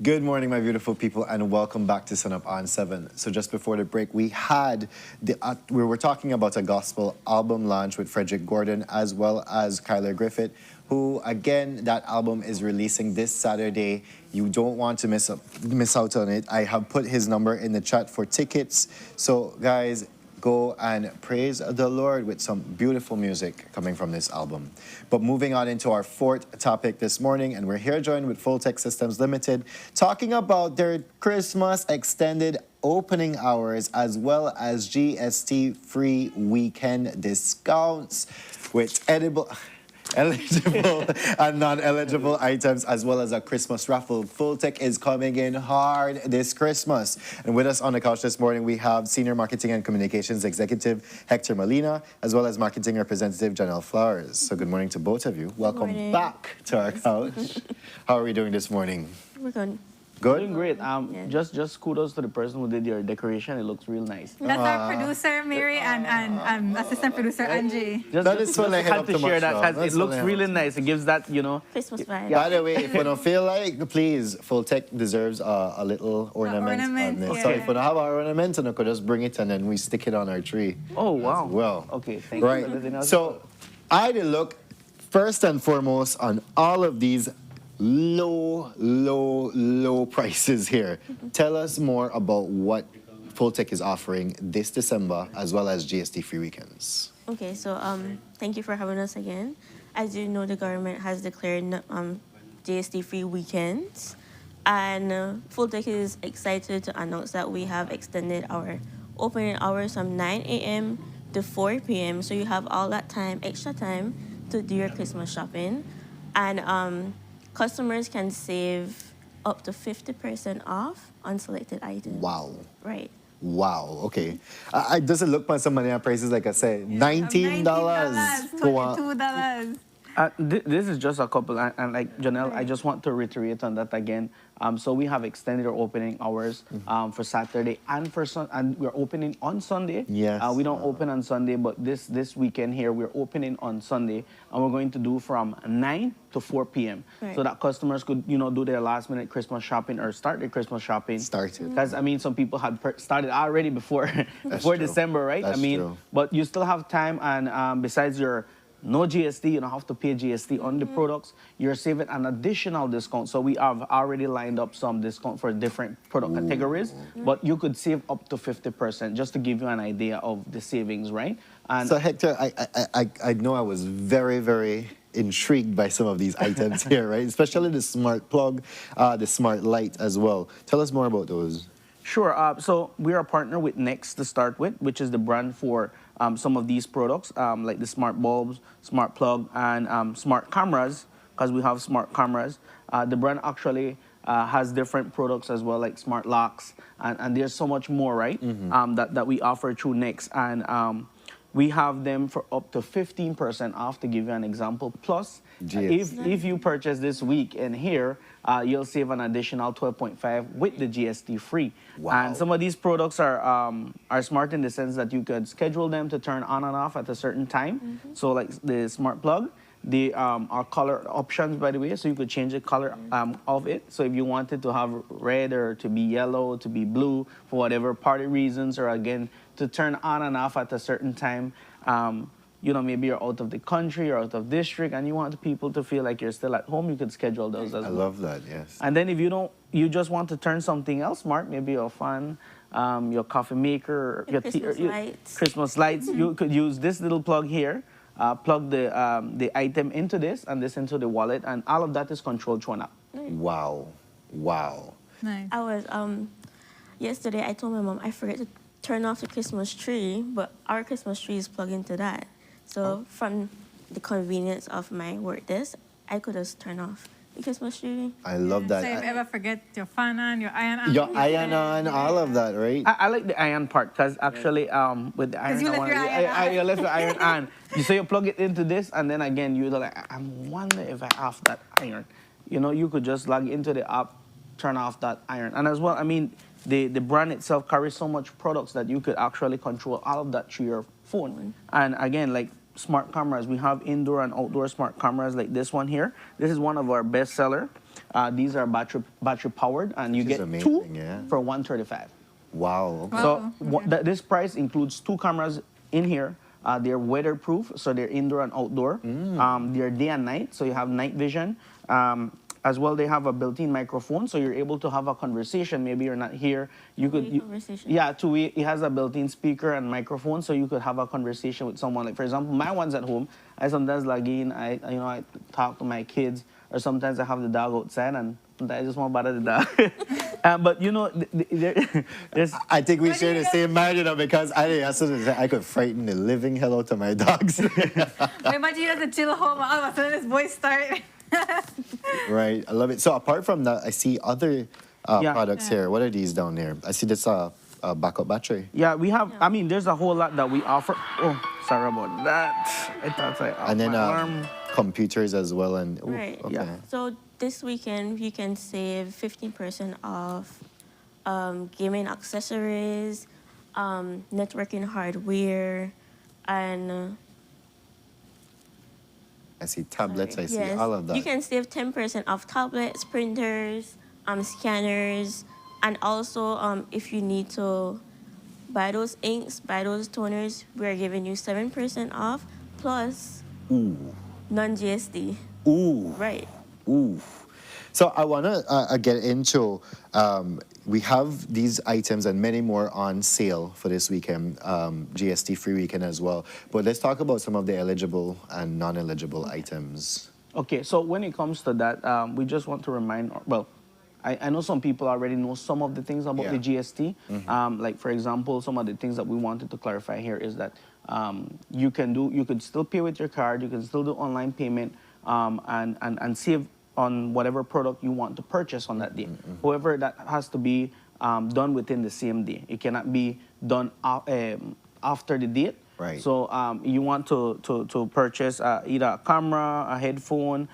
Good morning, my beautiful people, and welcome back to Sunup on 7. So just before the break, we were talking about a gospel album launch with Frederick Gordon as well as Kyler Griffith, who, again, that album is releasing this Saturday. You don't want to miss out on it. I have put his number in the chat for tickets. So, guys, go and praise the Lord with some beautiful music coming from this album. But moving on into our fourth topic this morning, and we're here joined with Full Tech Systems Limited, talking about their Christmas extended opening hours as well as GST-free weekend discounts with eligible and non-eligible items, as well as a Christmas raffle. Full Tech is coming in hard this Christmas. And with us on the couch this morning, we have Senior Marketing and Communications Executive Hector Molina, as well as Marketing Representative Janelle Flowers. So good morning to both of you. Welcome back to our couch. How are we doing this morning? We're good. Good? Doing great. Just kudos to the person who did your decoration. It looks real nice. That's our producer, Mary, and assistant producer, Angie. Just had to share that. It looks really nice. It gives that, Christmas vibe. By the way, if you don't feel like, please, Full Tech deserves a little ornament on this. Yeah. So if you don't have our ornament, you could just bring it and then we stick it on our tree. Oh, wow. Well. Okay, thank you for letting us So I had a look, first and foremost, on all of these low prices here. Tell us more about what Full Tech is offering this December as well as GST-free weekends. Okay, so thank you for having us again. As you know, the government has declared GST-free weekends, and Full Tech is excited to announce that we have extended our opening hours from 9 a.m. to 4 p.m. So you have all that time, extra time, to do your Christmas shopping, and customers can save up to 50% off on selected items. Wow. Right. Wow, okay. It doesn't look by some money on prices, like I said. $19. $22. This is just a couple, and like Janelle, I just want to reiterate on that again. So we have extended our opening hours for Saturday and for and we're opening on Sunday. Yes. We don't open on Sunday, but this weekend here we're opening on Sunday, and we're going to do from 9 to 4 p.m. Right. so that customers could do their last minute Christmas shopping or start their Christmas shopping. Started. Because some people had started already before True. December, right? That's true. But you still have time, and besides your no GST, you don't have to pay GST on the products. You're saving an additional discount. So we have already lined up some discount for different product categories, but you could save up to 50%, just to give you an idea of the savings, right? And so Hector, I know I was very, very intrigued by some of these items here, right? Especially the smart plug, the smart light as well. Tell us more about those. Sure. So we are a partner with Next to start with, which is the brand for some of these products, like the smart bulbs, smart plug, and smart cameras, because we have smart cameras. The brand actually has different products as well, like smart locks, and there's so much more, right, that we offer through Next. And we have them for up to 15% off, to give you an example. Plus, if you purchase this week in here, you'll save an additional 12.5 with the GST free. Wow. And some of these products are smart in the sense that you could schedule them to turn on and off at a certain time. So like the smart plug, they are color options, by the way, so you could change the color of it. So if you wanted to have red or to be yellow, to be blue, for whatever party reasons, or again, to turn on and off at a certain time, you know, maybe you're out of the country or out of district and you want the people to feel like you're still at home, you could schedule those as well. I love that, yes. And then if you don't, you just want to turn something else smart, maybe your fan, your coffee maker, your Christmas lights. Christmas lights, you could use this little plug here, plug the item into this and this into the wallet, and all of that is controlled through an app. Wow. Wow. Nice. I was, yesterday I told my mom I forget to turn off the Christmas tree, but our Christmas tree is plugged into that. So from the convenience of my work desk, I could just turn off the Christmas tree. I love that. So if you ever forget your fan on, your iron on. Your iron on, all of that, right? I like the iron part, because actually with the iron, you left your iron on. you left your iron on. So you plug it into this, and then again, you're like, I wonder if I off that iron. You know, you could just log into the app, turn off that iron. And as well, I mean, the brand itself carries so much products that you could actually control all of that through your phone. And again, like smart cameras, we have indoor and outdoor smart cameras like this one here. This is one of our best seller. These are battery powered, and you get two for $135. Wow. Okay. So this price includes 2 cameras in here. They're weatherproof, so they're indoor and outdoor. They're day and night, so you have night vision. As well, they have a built-in microphone, so you're able to have a conversation. Maybe you're not here. You could, yeah, two-way. It has a built-in speaker and microphone, so you could have a conversation with someone. Like, for example, my ones at home, I sometimes log in. I talk to my kids, or sometimes I have the dog outside, and sometimes I just want to bother the dog. But you know, there's. I think we share the same mind, you know, because I could frighten the living hell out of my dogs. Imagine you have to chill home, and all of a sudden his voice started. Right, I love it. So apart from that, I see other products here. What are these down there? I see this backup battery. Yeah, we have. I mean, there's a whole lot that we offer. Oh, sorry about that. I thought I off and then my alarm. computers as well. And Right. okay. Yeah. So this weekend you can save 15% off gaming accessories, networking hardware, and I see tablets. I see yes, all of that. you can save 10% off tablets, printers, scanners, and also if you need to buy those inks, buy those toners, we're giving you 7% off plus non-GST. Ooh. Right. Ooh. So I want to get into, we have these items and many more on sale for this weekend, GST-free weekend as well. But let's talk about some of the eligible and non-eligible items. Okay, so when it comes to that, we just want to remind, well, I know some people already know some of the things about the GST. Like, for example, some of the things that we wanted to clarify here is that you could still pay with your card, you can still do online payment, and save on whatever product you want to purchase on that day. However, that has to be done within the same day. It cannot be done after the date. Right. So you want to purchase either a camera, a headphone,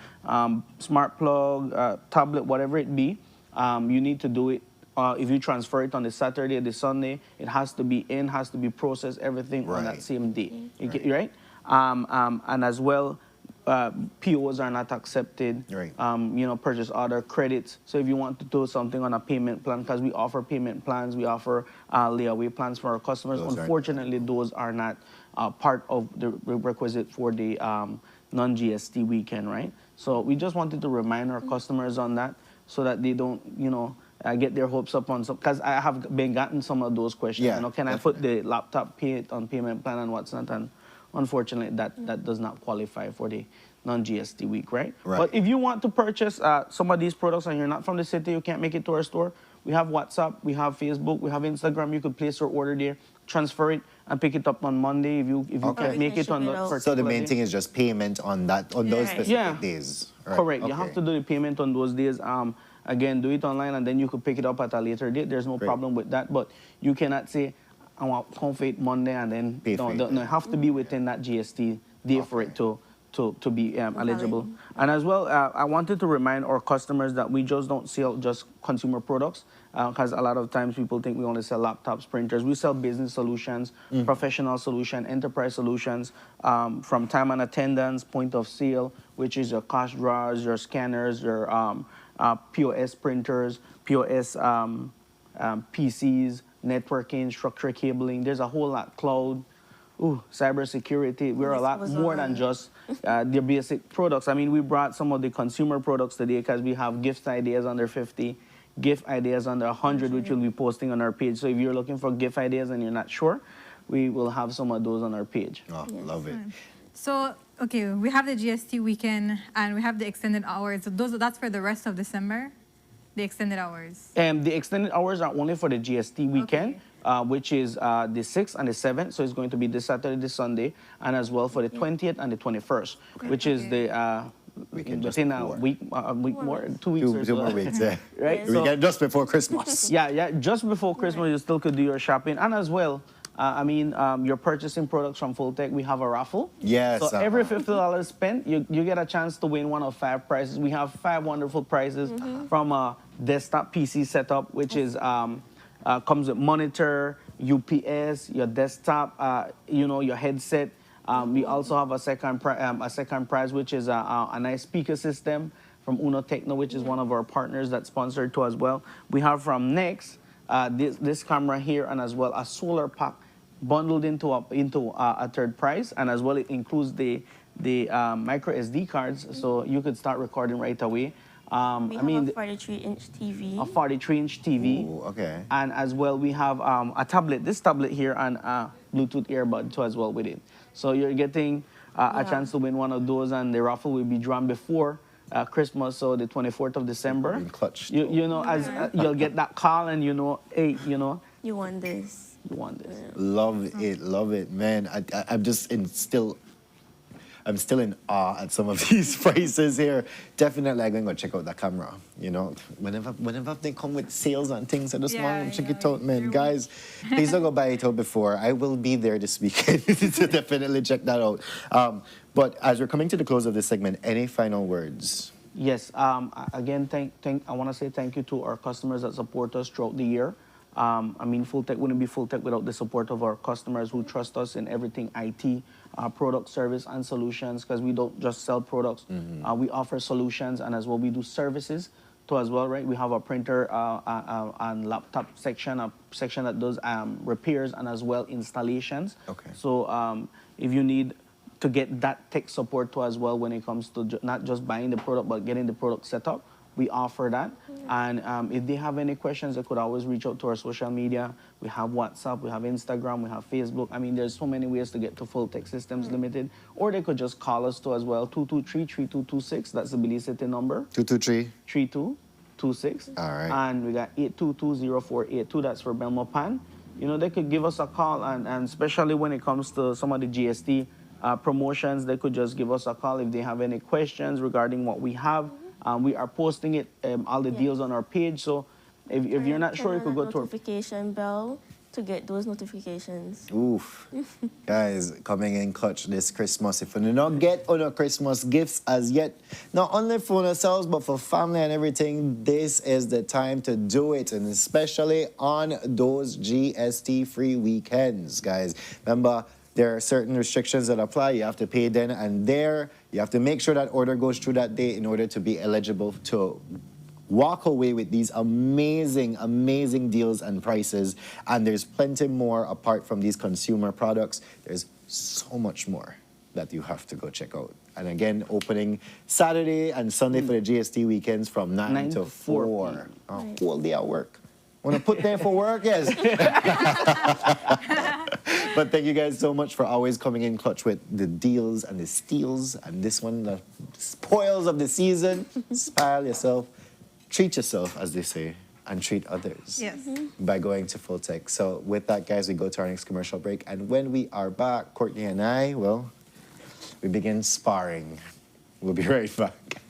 smart plug, tablet, whatever it be. You need to do it. If you transfer it on the Saturday or the Sunday, it has to be has to be processed, everything on that same day. Right? And as well, POs are not accepted. Right. Purchase order credits. So if you want to do something on a payment plan, because we offer payment plans, we offer layaway plans for our customers. Unfortunately, those are not part of the requisite for the non-GST weekend, right? So we just wanted to remind our customers on that so that they don't, get their hopes up on some, because I have been gotten some of those questions. Yeah, Can I put the laptop pay it on payment plan and what's not? And unfortunately, that does not qualify for the non-GST week, right? But if you want to purchase some of these products and you're not from the city, you can't make it to our store, we have WhatsApp, we have Facebook, we have Instagram. You could place your order there, transfer it, and pick it up on Monday if you can't make it on the particular So the main day. thing is just payment on those specific days. Right. Correct. You Okay. have to do the payment on those days. Again, do it online, and then you could pick it up at a later date. There's no problem with that. But you cannot say, I want Confit Monday, and then no, you have to be within that GST day for it to be eligible. And as well, I wanted to remind our customers that we just don't sell just consumer products, because a lot of times people think we only sell laptops, printers. We sell business solutions, professional solution, enterprise solutions, from time and attendance, point of sale, which is your cash drawers, your scanners, your POS printers, POS PCs, networking, structured cabling. There's a whole lot, cloud, cybersecurity. We're a lot more than just the basic products. I mean, we brought some of the consumer products today because we have gift ideas under 50, gift ideas under 100, which we'll be posting on our page. So if you're looking for gift ideas and you're not sure, we will have some of those on our page. Oh, love it. So, okay, we have the GST weekend and we have the extended hours. So that's for the rest of December, the extended hours. The extended hours are only for the GST weekend, which is the 6th and the 7th. So it's going to be this Saturday, this Sunday, and as well for the 20th and the 21st, which is the within a week more, 2 weeks or so. 2 more weeks, yeah. Right? Weekend just before Christmas. Yeah, just before Christmas, you still could do your shopping. And as well, you're purchasing products from Full Tech. We have a raffle. Yes. So every $50 spent, you get a chance to win one of 5 prizes. We have 5 wonderful prizes from a desktop PC setup, which is comes with monitor, UPS, your desktop, your headset. We also have a second prize, which is a nice speaker system from Uno Techno, which is one of our partners that's sponsored to as well. We have from Next this camera here, and as well a solar pack bundled into a third prize, and as well it includes the micro SD cards, so you could start recording right away. We have a 43-inch TV. A 43-inch TV. Ooh, okay. And as well, we have a tablet, this tablet here, and a Bluetooth earbud too as well with it. So you're getting a chance to win one of those, and the raffle will be drawn before Christmas, so the 24th of December. Clutch. As you'll get that call, and hey, you want this. You want this. Love it, man. I'm still in awe at some of these prices here. Definitely, I'm going to go check out the camera. Whenever they come with sales and things, I just want to check it out, man. Guys, please don't go buy it out before. I will be there this weekend to definitely check that out. But as we're coming to the close of this segment, any final words? Yes. Again, I want to say thank you to our customers that support us throughout the year. Full Tech wouldn't be Full Tech without the support of our customers who trust us in everything IT, product, service, and solutions, because we don't just sell products. We offer solutions, and as well we do services too as well, right? We have a printer and laptop section, a section that does repairs and as well installations. Okay. So if you need to get that tech support too as well when it comes to not just buying the product, but getting the product set up, we offer that. And if they have any questions, they could always reach out to our social media. We have WhatsApp, we have Instagram, we have Facebook. There's so many ways to get to Full Tech Systems Limited. Or they could just call us too as well, 223-3226. That's the Belize City number. 223-3226. All right. And we got 822-0482. That's for Belmopan. They could give us a call, and especially when it comes to some of the GST promotions, they could just give us a call if they have any questions regarding what we have. We are posting it, all the deals on our page. So if you're not sure, you could go to our notification bell to get those notifications. Oof. Guys, coming in clutch this Christmas. If you do not get on your Christmas gifts as yet, not only for yourselves, but for family and everything, this is the time to do it, and especially on those GST-free weekends, guys. Remember, there are certain restrictions that apply. You have to pay then and there. You have to make sure that order goes through that day in order to be eligible to walk away with these amazing, amazing deals and prices. And there's plenty more apart from these consumer products. There's so much more that you have to go check out. And again, opening Saturday and Sunday for the GST weekends from 9 to 4. A whole day at work. Want to put there for work? Yes. But thank you guys so much for always coming in clutch with the deals and the steals. And this one, the spoils of the season. Smile yourself, treat yourself, as they say, and treat others. Yes. By going to Full Tech. So with that, guys, we go to our next commercial break. And when we are back, Courtney and I, well, we begin sparring. We'll be right back.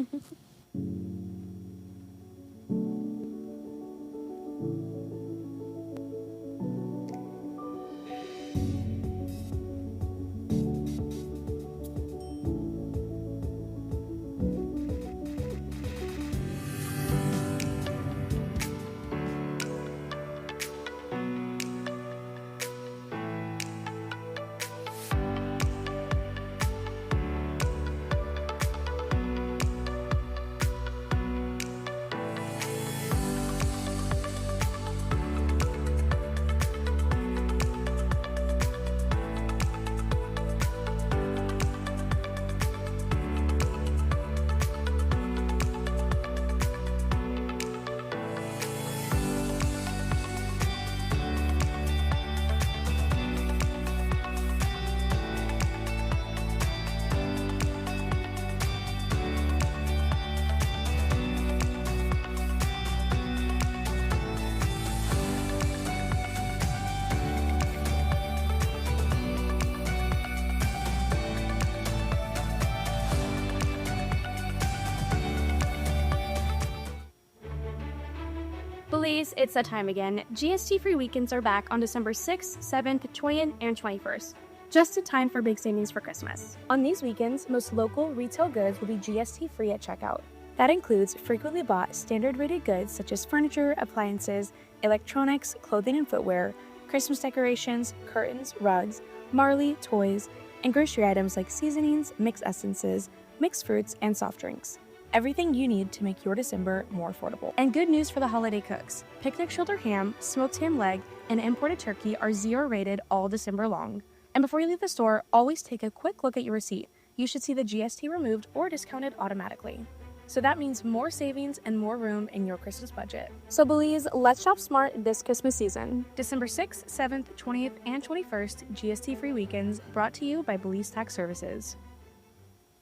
Belize, it's that time again. GST-free weekends are back on December 6th, 7th, 20th, and 21st. Just in time for big savings for Christmas. On these weekends, most local retail goods will be GST-free at checkout. That includes frequently bought standard-rated goods such as furniture, appliances, electronics, clothing and footwear, Christmas decorations, curtains, rugs, Marley, toys, and grocery items like seasonings, mixed essences, mixed fruits, and soft drinks. Everything you need to make your December more affordable. And good news for the holiday cooks. Picnic shoulder ham, smoked ham leg, and imported turkey are 0 rated all December long. And before you leave the store, always take a quick look at your receipt. You should see the GST removed or discounted automatically. So that means more savings and more room in your Christmas budget. So Belize, let's shop smart this Christmas season. December 6th, 7th, 20th, and 21st, GST-free weekends, brought to you by Belize Tax Services.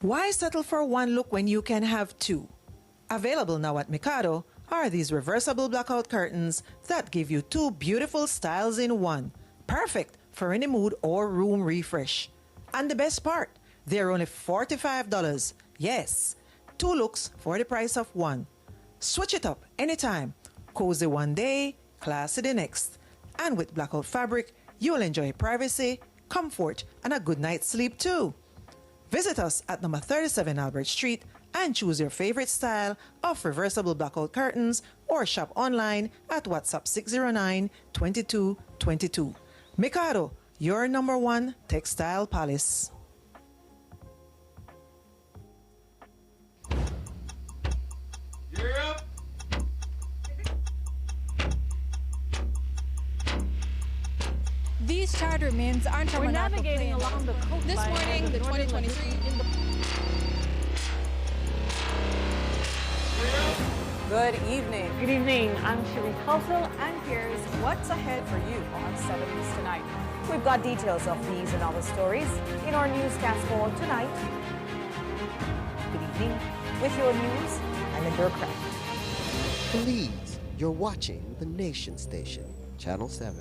Why settle for one look when you can have two? Available now at Mikado are these reversible blackout curtains that give you two beautiful styles in one. Perfect for any mood or room refresh. And the best part, they're only $45. Yes, 2 looks for the price of one. Switch it up anytime. Cozy one day, classy the next. And with blackout fabric, you'll enjoy privacy, comfort, and a good night's sleep too. Visit us at number 37 Albert Street and choose your favorite style of reversible blackout curtains or shop online at WhatsApp 609-2222. Mikado, your number one textile palace. These charter winds aren't from We're an navigating along the coastline. This morning, the 2023 Good evening. Good evening. I'm Cherie Kelso, And here's what's ahead for you on 7 News Tonight. We've got details of these and other stories in our newscast for tonight. Good evening. With your news, I'm Indra Craft. Belize, you're watching the Nation Station, Channel 7.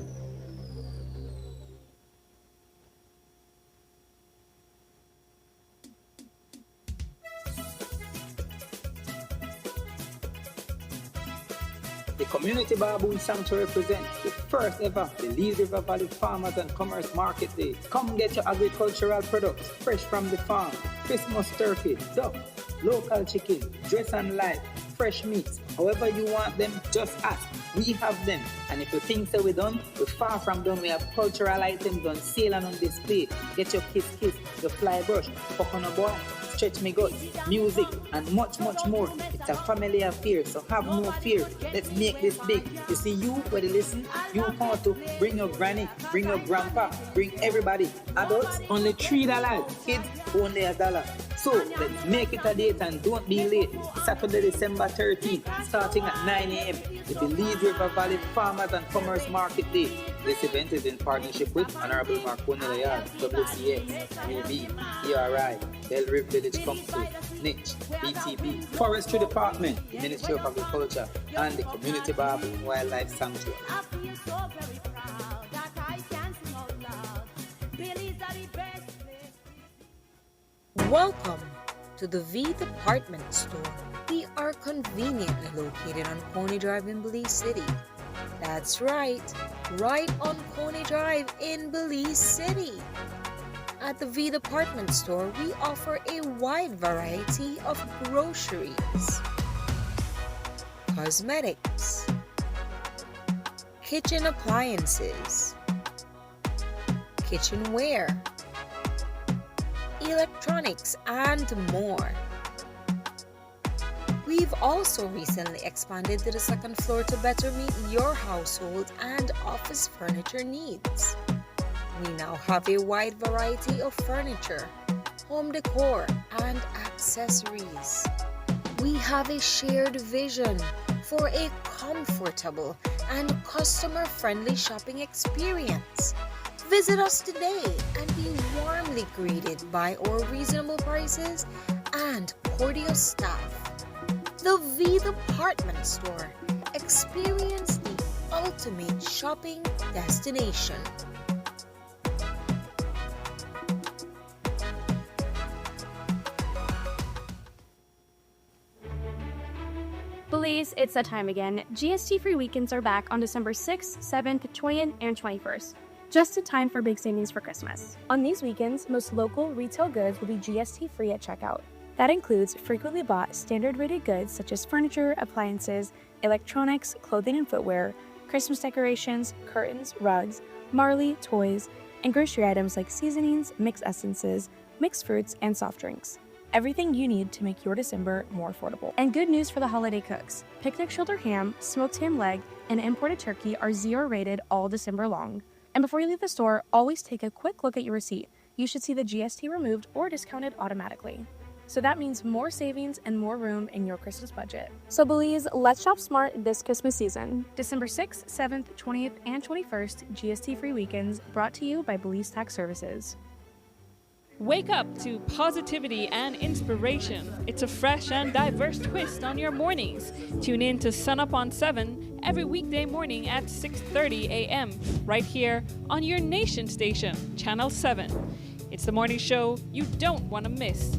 The Community Baboon Sanctuary presents the first ever Belize River Valley Farmers and Commerce Market Day. Come get your agricultural products fresh from the farm. Christmas turkey, duck, local chicken, dress and life, fresh meats. However you want them, just ask. We have them. And if you think so we're done, we're far from done. We have cultural items on sale and on display. Get your kiss, your fly brush, coconut boy, stretch me gut, music, and much, much more. It's a family affair, so have no fear. Let's make this big. You see, you, where they listen, you want to bring your granny, bring your grandpa, bring everybody. Adults, only $3. Kids, only $1. So, let's make it a date and don't be late. Saturday, December 13th, starting at 9 a.m. The Belize River Valley Farmers and Commerce Market Day. This event is in partnership with Honorable Marconi Layard, WCX, UB, ERI, Bell River Village Council, NICH, BTB, Forestry Department, the Ministry of Agriculture, and the Community Barb Wildlife Sanctuary. I feel so very proud that I can sing out loud. Belize are the best place. Welcome to the V Department Store. We are conveniently located on Coney Drive in Belize City. That's right on Coney Drive in Belize City. At the V Department Store, we offer a wide variety of groceries, cosmetics, kitchen appliances, kitchenware, electronics, and more. We've also recently expanded to the second floor to better meet your household and office furniture needs. We now have a wide variety of furniture, home decor, and accessories. We have a shared vision for a comfortable and customer-friendly shopping experience. Visit us today and be warmly greeted by our reasonable prices and cordial staff. The V Department Store. Experience the ultimate shopping destination. Belize, it's that time again. GST free weekends are back on December 6th, 7th, 20th, and 21st. Just in time for big savings for Christmas. On these weekends, most local retail goods will be GST free at checkout. That includes frequently bought standard rated goods such as furniture, appliances, electronics, clothing and footwear, Christmas decorations, curtains, rugs, Marley, toys, and grocery items like seasonings, mixed essences, mixed fruits, and soft drinks. Everything you need to make your December more affordable. And good news for the holiday cooks. Picnic shoulder ham, smoked ham leg, and imported turkey are 0 rated all December long. And before you leave the store, always take a quick look at your receipt. You should see the GST removed or discounted automatically. So that means more savings and more room in your Christmas budget. So Belize, let's shop smart this Christmas season. December 6th, 7th, 20th, and 21st, GST free weekends brought to you by Belize Tax Services. Wake up to positivity and inspiration. It's a fresh and diverse twist on your mornings. Tune in to Sunup on 7 every weekday morning at 6:30 a.m. right here on your nation station, Channel 7. It's the morning show you don't want to miss.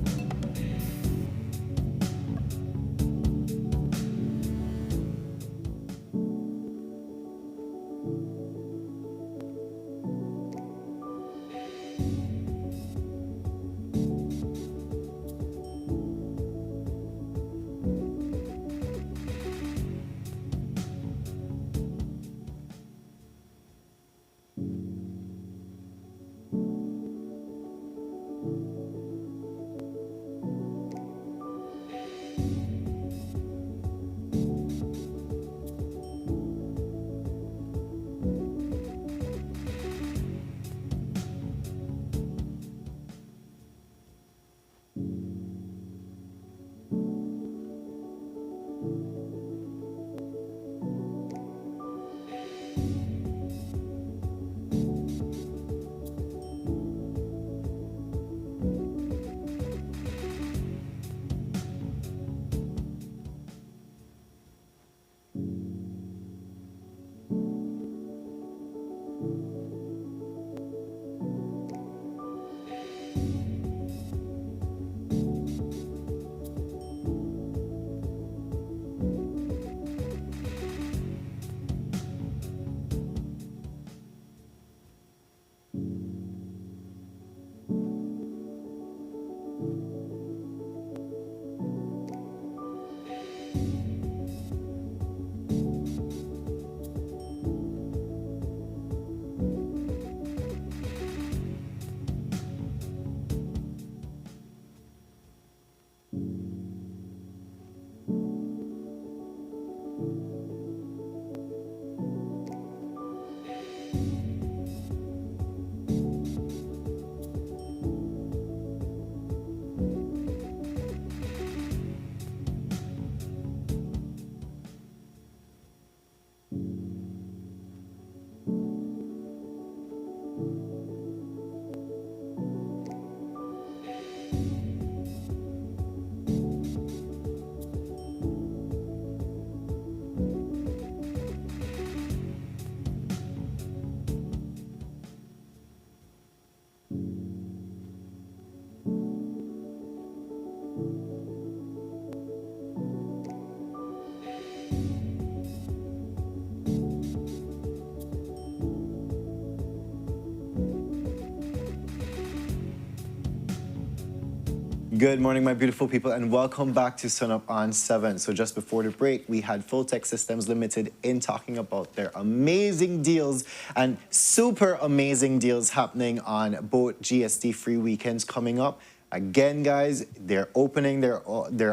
Good morning, my beautiful people, and welcome back to Sunup on 7. So just before the break, we had Full Tech Systems Limited in talking about their amazing deals and super amazing deals happening on both GST free weekends coming up. Again, guys, they're opening their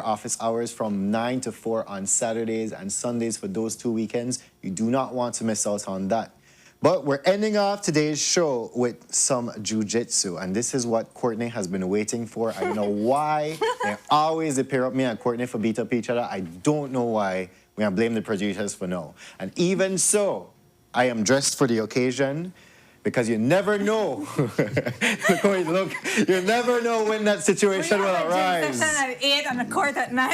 office hours from 9 to 4 on Saturdays and Sundays for those 2 weekends. You do not want to miss out on that. But we're ending off today's show with some jiu-jitsu, and this is what Courtney has been waiting for. I don't know why they always pair up me and Courtney for beat up each other. I don't know why. We are blame the producers for no. And even so, I am dressed for the occasion because you never know. Look, you never know when that situation will arise. Session at 8 and a court at 9.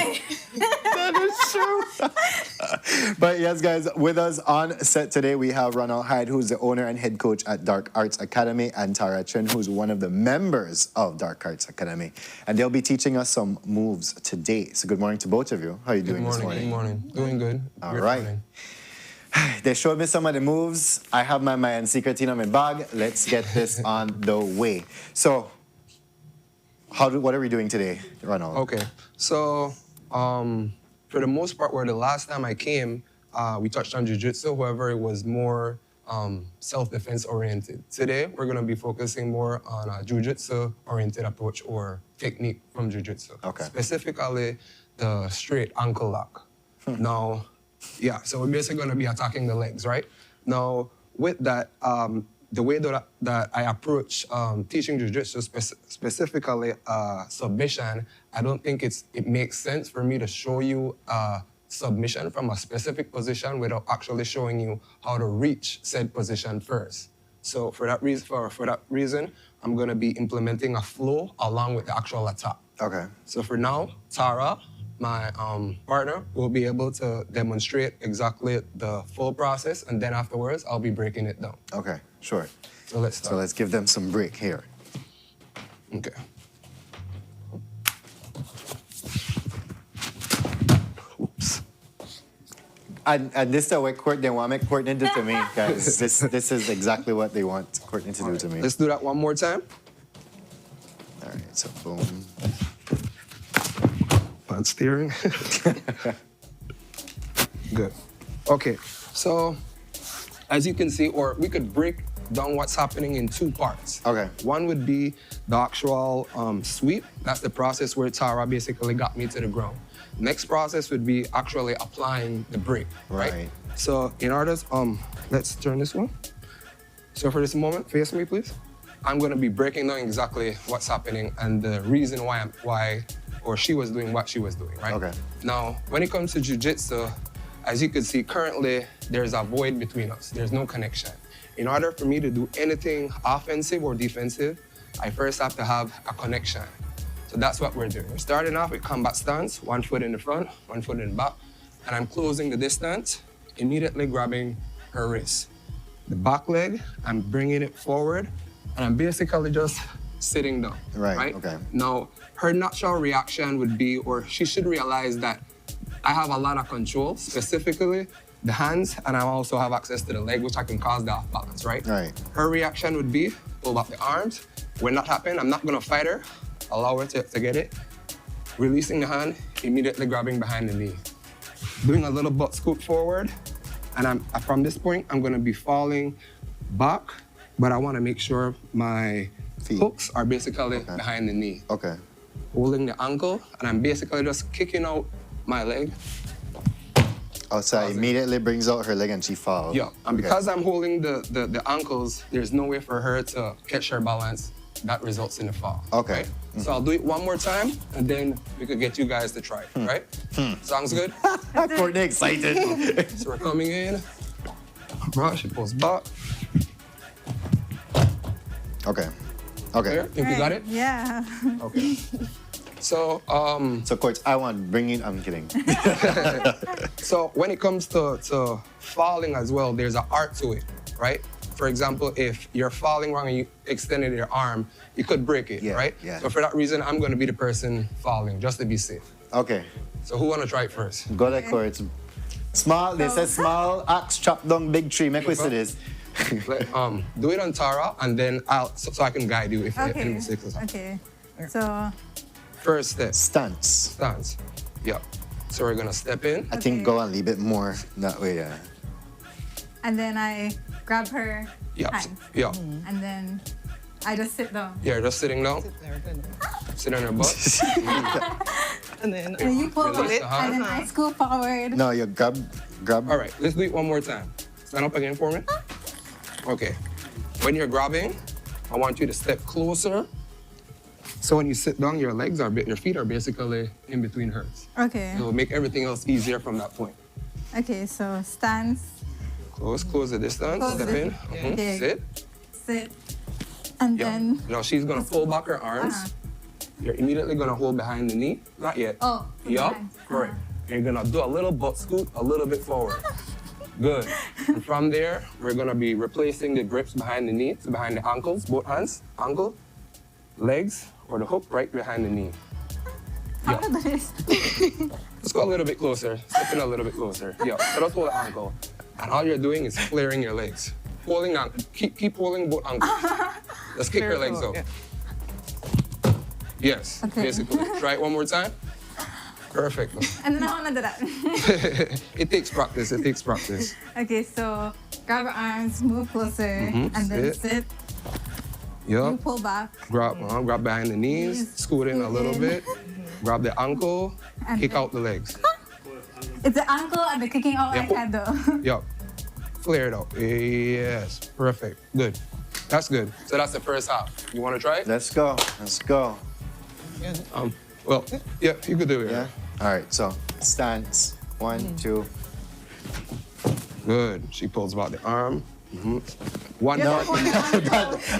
That is true. But yes, guys, with us on set today, we have Ronald Hyde, who's the owner and head coach at Dark Arts Academy, and Tara Chin, who's one of the members of Dark Arts Academy. And they'll be teaching us some moves today. So good morning to both of you. How are you doing this morning? Good morning. Doing good. All right. They showed me some of the moves. I have my Mayan secret in my bag. Let's get this on the way. So, what are we doing today, Ronald? Okay. So, for the most part, where the last time I came, we touched on jiu-jitsu. However, it was more self-defense oriented. Today, we're going to be focusing more on a jiu-jitsu oriented approach or technique from jiu-jitsu. Okay. Specifically, the straight ankle lock. Now, yeah, so we're basically going to be attacking the legs, right? Now, with that, the way that I approach teaching jiu-jitsu, specifically submission, I don't think it makes sense for me to show you submission from a specific position without actually showing you how to reach said position first. So for that reason, I'm going to be implementing a flow along with the actual attack. Okay. So for now, Tara, my partner, will be able to demonstrate exactly the full process, and then afterwards, I'll be breaking it down. Okay, sure. So let's start. So let's give them some break here. Okay. Oops. And this is what they want Courtney do to me, guys. This is exactly what they want Courtney to do to me. Let's do that one more time. All right, so boom. Bad steering. Good. Okay, so as you can see, or we could break down what's happening in two parts. Okay. One would be the actual sweep. That's the process where Tara basically got me to the ground. Next process would be actually applying the break, right? So in order, let's turn this one. So for this moment, face me, please. I'm gonna be breaking down exactly what's happening and the reason why she was doing what she was doing, right? Okay. Now, when it comes to jiu-jitsu, as you can see, currently, there's a void between us. There's no connection. In order for me to do anything offensive or defensive, I first have to have a connection. So that's what we're doing. We're starting off with combat stance, 1 foot in the front, 1 foot in the back, and I'm closing the distance, immediately grabbing her wrist. The back leg, I'm bringing it forward, and I'm basically just sitting down, right? Okay. Now, her natural reaction would be, or she should realize that I have a lot of control, specifically the hands, and I also have access to the leg, which I can cause the off balance, right? Right. Her reaction would be, pull back the arms. When that happens, I'm not gonna fight her, allow her to get it. Releasing the hand, immediately grabbing behind the knee. Doing a little butt scoop forward, and from this point, I'm gonna be falling back, but I wanna make sure my hooks are basically behind the knee. Okay. Holding the ankle, and I'm basically just kicking out my leg. Oh, so immediately brings out her leg and she falls. Yeah, and because I'm holding the ankles, there's no way for her to catch her balance. That results in a fall. Okay. Right? So I'll do it one more time, and then we could get you guys to try it, right? Sounds good? Courtney excited. So we're coming in. Brush, she pulls back. Okay. Okay. Clear? Think we got it? Yeah. Okay. So, Coach, I want to bring in, I'm kidding. So when it comes to falling as well, there's an art to it, right? For example, if you're falling wrong and you extended your arm, you could break it, right? Yeah. So for that reason, I'm going to be the person falling, just to be safe. Okay. So who want to try it first? Go ahead, Coach. Small, they said small axe chop down big tree. Make we see this. Do it on Tara, and then so I can guide you if any mistakes happen. Okay. So First step. Stance. Stance. Yep. So we're gonna step in. I think go a little bit more that way, yeah. And then I grab her Yep. hand. Yep. And then I just sit down. Yeah, just sitting down. Sit on your butt. And then You pull Release it, the hand. and then I scoop forward. No, you grab. All right, let's do it one more time. Stand up again for me. Okay. When you're grabbing, I want you to step closer. So when you sit down, your feet are basically in between hers. Okay. It will make everything else easier from that point. Okay, so stance, Close the distance, Close step the- in, Okay. sit. sit, and Yeah. then. Now she's gonna pull back her arms. You're immediately gonna hold behind the knee. Not yet. Oh, Yup, behind. correct. And you're gonna do a little butt scoot, a little bit forward. Good. And from there, we're gonna be replacing the grips behind the knee, so behind the ankles, both hands, ankle, legs, or the hook right behind the knee. How do this? Let's go a little bit closer. Step in a little bit closer. Yeah. So let's hold the ankle. And all you're doing is flaring your legs. Holding on. Keep holding both ankles. Let's kick your legs out. Yes. Okay. Basically. Try it one more time. Perfect. And then I want to do that. It takes practice. It takes practice. Okay, so grab her arms, move closer, Mhm, and then sit. sit. You Yup. pull back. Grab behind the knees. Scoot in a little bit. Grab the ankle. And Kick then- out the legs. It's the ankle and the kicking out like that though. Yup. Flare it out. Yes. Perfect. Good. That's good. So that's the first half. You want to try it? Let's go. Let's go. Well, yeah, you could do it. Yeah. All right. So stance. 1, 2. Good. She pulls back the arm. One No. part.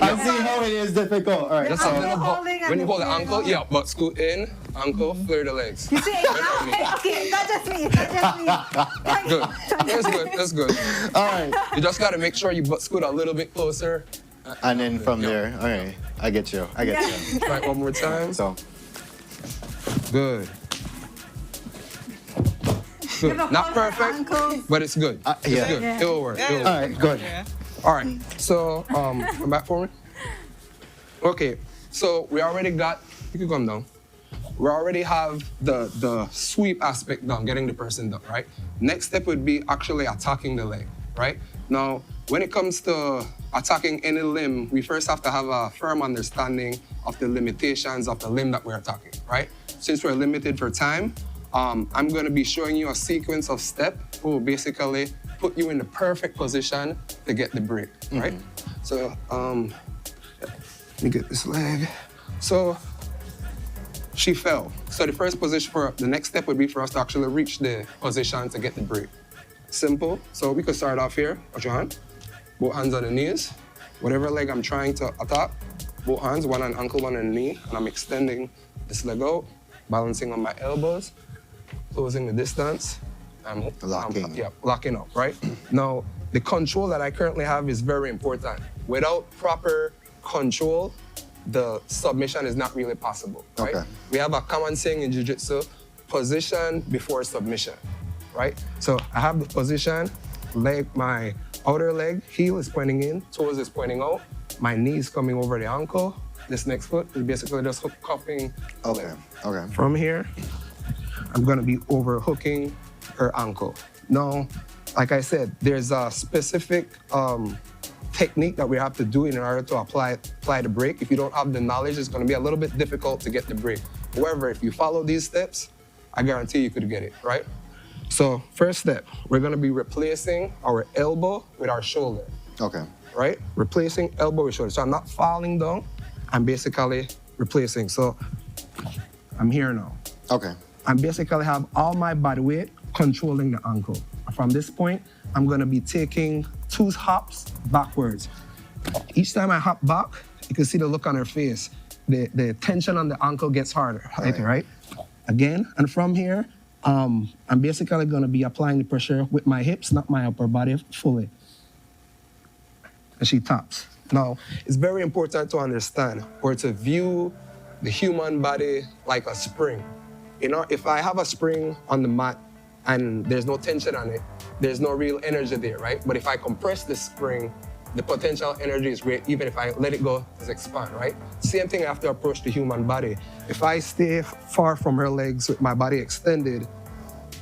I'm seeing how it is difficult. All right. Just a little butt. When you hold the ankle, yeah, butt scoot in, ankle, flare the legs. You see, okay, not just me, not just me. Good. That's good. That's good. All right. You just got to make sure you butt scoot a little bit closer. And then from there, all right. I get you. I get you. Try it one more time. So. Good. Good. Not perfect, but it's good. It's yeah. good. Yeah. It'll work. It'll All work. right. Good. All right. So, come back for me. Okay. So we already got. You can come down. We already have the sweep aspect done, getting the person done, right? Next step would be actually attacking the leg, right? Now, when it comes to attacking any limb, we first have to have a firm understanding of the limitations of the limb that we're attacking, right? Since we're limited for time, I'm gonna be showing you a sequence of steps who will basically put you in the perfect position to get the break, right? So, let me get this leg. So, she fell. So the first position for the next step would be for us to actually reach the position to get the break. Simple. So we could start off here. Watch your hand. Both hands on the knees. Whatever leg I'm trying to attack, both hands, one on ankle, one on the knee, and I'm extending this leg out, balancing on my elbows, closing the distance. I'm locking. Locking up, right? Now, the control that I currently have is very important. Without proper control, the submission is not really possible, right? Okay. We have a common saying in Jiu-Jitsu, position before submission, right? So I have the position, my outer leg, heel is pointing in, toes is pointing out, my knee is coming over the ankle. This next foot is basically just cupping. Okay. Okay. From here, I'm gonna be overhooking her ankle. Now, like I said, there's a specific technique that we have to do in order to apply the break. If you don't have the knowledge, it's gonna be a little bit difficult to get the break. However, if you follow these steps, I guarantee you could get it, right? So first step, we're gonna be replacing our elbow with our shoulder. Okay. Right? Replacing elbow with shoulder. So I'm not falling down, I'm basically replacing. So I'm here now. Okay. I basically have all my body weight controlling the ankle. From this point, I'm gonna be taking 2 hops backwards. Each time I hop back, you can see the look on her face. The tension on the ankle gets harder, right? Again, and from here, I'm basically gonna be applying the pressure with my hips, not my upper body, fully. And she taps. Now, it's very important to understand or to view the human body like a spring. You know, if I have a spring on the mat and there's no tension on it, there's no real energy there, right? But if I compress the spring, the potential energy is great. Even if I let it go, it's expand, right? Same thing I have to approach the human body. If I stay far from her legs with my body extended,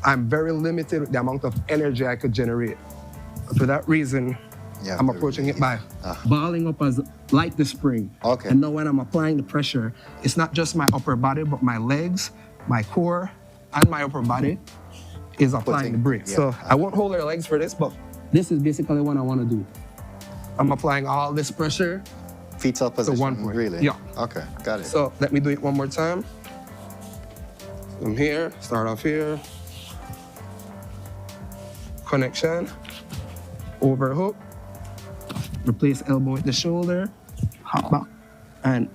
I'm very limited with the amount of energy I could generate. For that reason, I'm approaching it by balling up as like the spring. Okay. And now when I'm applying the pressure, it's not just my upper body, but my legs, my core, and my upper body is applying the brake. So I won't hold her legs for this, but this is basically what I want to do. I'm applying all this pressure. Fetal position, to one point. really? Yeah. Okay, got it. So let me do it one more time. From here, start off here. Connection, overhook, replace elbow with the shoulder, hop back, and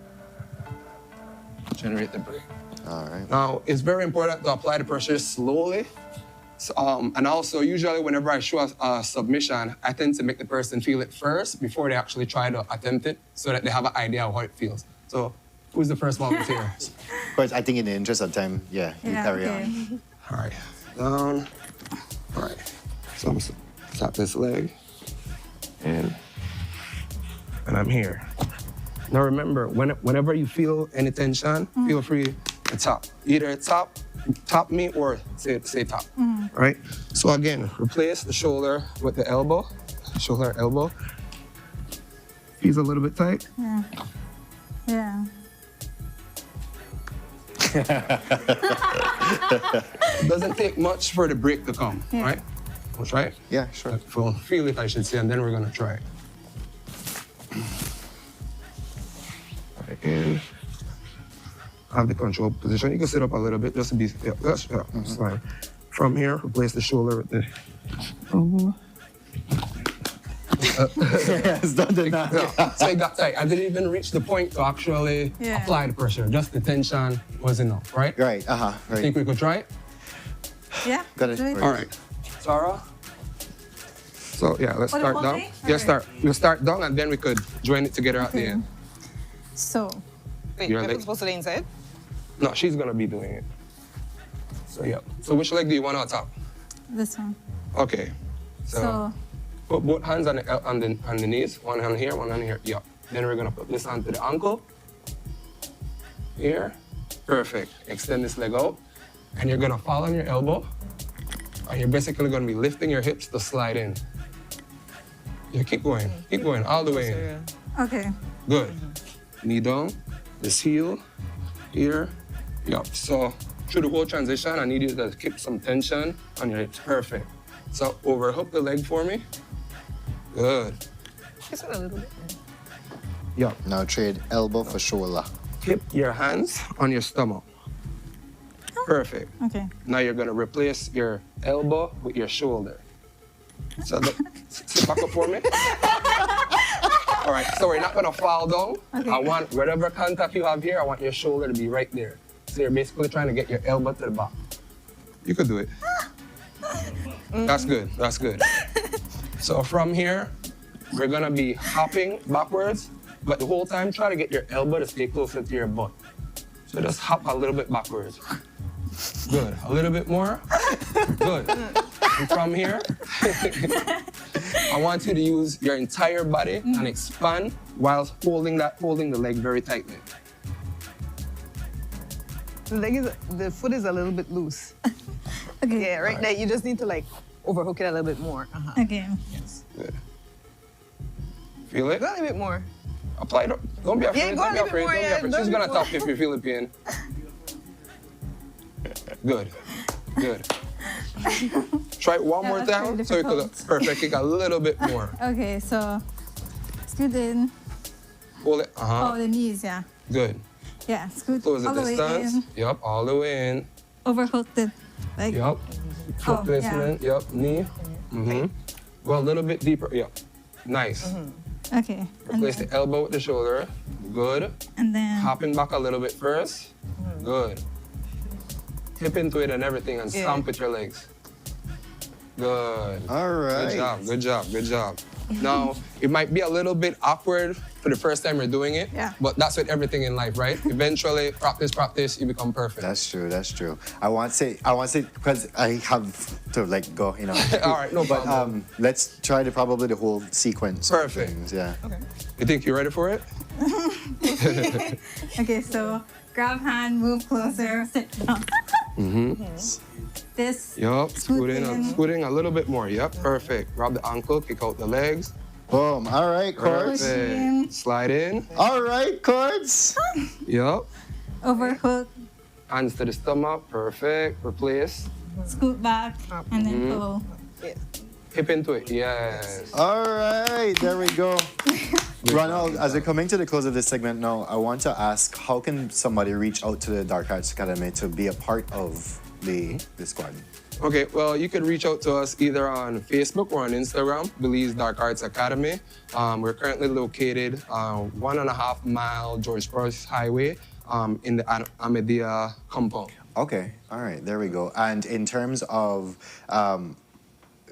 generate the brake. All right. Now, it's very important to apply the pressure slowly. So, and also, usually whenever I show a submission, I tend to make the person feel it first before they actually try to attempt it so that they have an idea of how it feels. So, who's the first volunteer? Of course, I think in the interest of time, you carry on. All right, down. All right, so I'm gonna tap this leg, and I'm here. Now remember, whenever you feel any tension, feel free to tap. Either tap me or say tap, right? So again, replace the shoulder with the elbow, shoulder, elbow. Feels a little bit tight. Yeah. Yeah. It doesn't take much for the break to come, right? We'll try it? Yeah, sure. Feel it, I should say, and then we're gonna try it. Right in. Have the control position. You can sit up a little bit just to be, that's fine. From here, replace the shoulder with the elbow. It's done it now. So it got tight. I didn't even reach the point to actually apply the pressure. Just the tension was enough, right? Right, right. Think we could try it? Yeah. Got it. All right. Sarah? So yeah, let's What start about down. me? Yeah, we'll start down and then we could join it together at the end. So. Wait, Your we're leg? supposed to lay inside? No, she's gonna be doing it. So yeah. So which leg do you want on top? This one. Okay. So put both hands on the knees. One hand here, one hand here. Yeah. Then we're gonna put this onto the ankle. Here. Perfect. Extend this leg out. And you're gonna fall on your elbow. And you're basically gonna be lifting your hips to slide in. Yeah, keep going. Keep going all the way in. Okay. Good. Knee down. This heel. Here. Yep. So through the whole transition, I need you to keep some tension on your hips. Perfect. So overhook the leg for me. Good. Just a little bit. Yep. Now trade elbow for shoulder. Keep your hands on your stomach. Perfect. Okay. Now you're gonna replace your elbow with your shoulder. So sit back up for me. All right, so we're not gonna fall down. Okay. I want whatever contact you have here, I want your shoulder to be right there. So you're basically trying to get your elbow to the back. You could do it. That's good, that's good. So from here, we're gonna be hopping backwards, but the whole time try to get your elbow to stay closer to your butt. So just hop a little bit backwards. Good, a little bit more. Good. And from here, I want you to use your entire body and expand whilst holding the leg very tightly. The foot is a little bit loose. Okay. Yeah, right there. You just need to like overhook it a little bit more. Okay. Yes. Good. Feel it? Go a little bit more. Apply it. Don't be afraid. Yeah, go a Don't be little bit afraid. more, Don't be yeah, afraid. go She's a gonna little tap if you feel the pain. Good. Good. Try it one more that's very time so you could perfect. Kick a little bit more. Okay, so scoot in. Hold it. Oh, the knees, yeah. Good. Yeah, scoot Close the all the way distance. in. Yep, all the way in. Overhooked it. Like, Yep. Foot placement. Yep. Knee. Mm-hmm. Go a little bit deeper. Yep. Nice. Okay. Replace the elbow with the shoulder. Good. And then Hopping back a little bit first. Good. Hip into it and everything and stomp with your legs. Good. All right. Good job, good job, good job. Now, it might be a little bit awkward for the first time you're doing it, but that's with everything in life, right? Eventually, practice, you become perfect. That's true. I want to say, because I have to like go, you know. All right, no problem. But let's try probably the whole sequence. Perfect. Of things, yeah. Okay. You think you're ready for it? Okay, so grab hand, move closer, sit down. This. Yup, scoot in a little bit more. Yep, perfect. Grab the ankle, kick out the legs. Boom. All right, chords. Perfect. Slide in. All right, chords. Yup. Overhook. Hands to the stomach. Perfect. Replace. Scoot back and then pull. Hip into it. Yes. All right, there we go. Ronald, as we're coming to the close of this segment now, I want to ask, how can somebody reach out to the Dark Arts Academy to be a part of the squad? Okay, well, you can reach out to us either on Facebook or on Instagram, Belize Dark Arts Academy. We're currently located 1.5 mile George Cross Highway in the Amedia compound. Okay, all right, there we go. And in terms of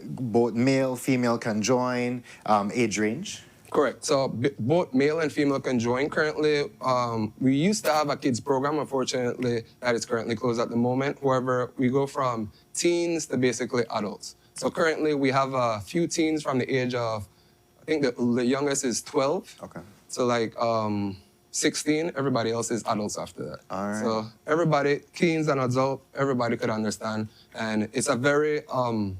both male, female can join, age range? Correct. So both male and female can join. Currently, we used to have a kids program. Unfortunately, that is currently closed at the moment. However, we go from teens to basically adults. So currently, we have a few teens from the age of, I think the youngest is 12. Okay. So like 16, everybody else is adults after that. All right. So everybody, teens and adults, everybody could understand. And it's a very, I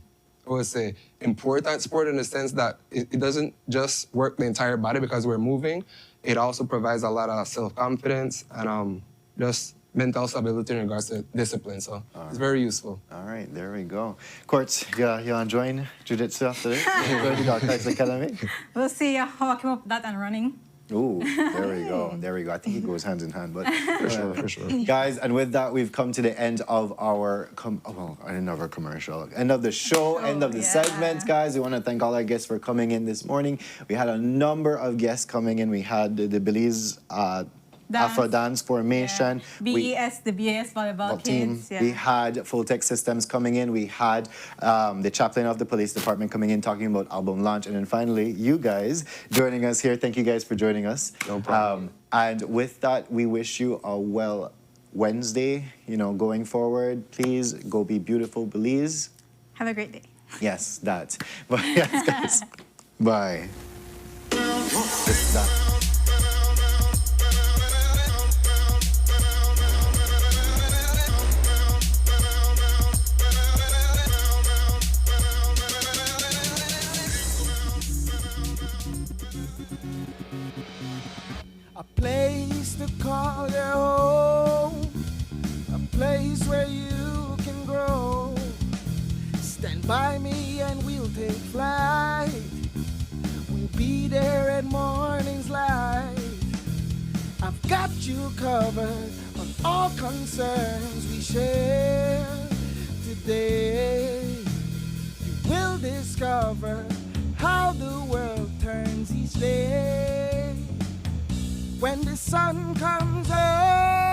would say, important sport in the sense that it doesn't just work the entire body because we're moving. It also provides a lot of self-confidence and just mental stability in regards to discipline. So it's very useful. All right, there we go. Courts, you enjoying jiu-jitsu after this? You go to Dark Arts Academy? We'll see how I came up with that and running. Ooh, there we go. There we go. I think it goes hand in hand, but for sure. Guys, and with that, we've come to the end of our end of our commercial, end of the show, end of the segment, guys. We want to thank all our guests for coming in this morning. We had a number of guests coming in. We had the Belize Afro Dance Formation. BES, the BAS Volleyball Kids. We had Full Tech Systems coming in. We had the chaplain of the police department coming in talking about album launch. And then finally, you guys joining us here. Thank you guys for joining us. No problem. And with that, we wish you a well Wednesday, going forward. Please go be beautiful, Belize. Have a great day. Yes, that. But yes, guys. Bye. It's that. A place to call your home, a place where you can grow. Stand by me and we'll take flight. We'll be there at morning's light. I've got you covered on all concerns we share today. You will discover how the world turns each day. When the sun comes up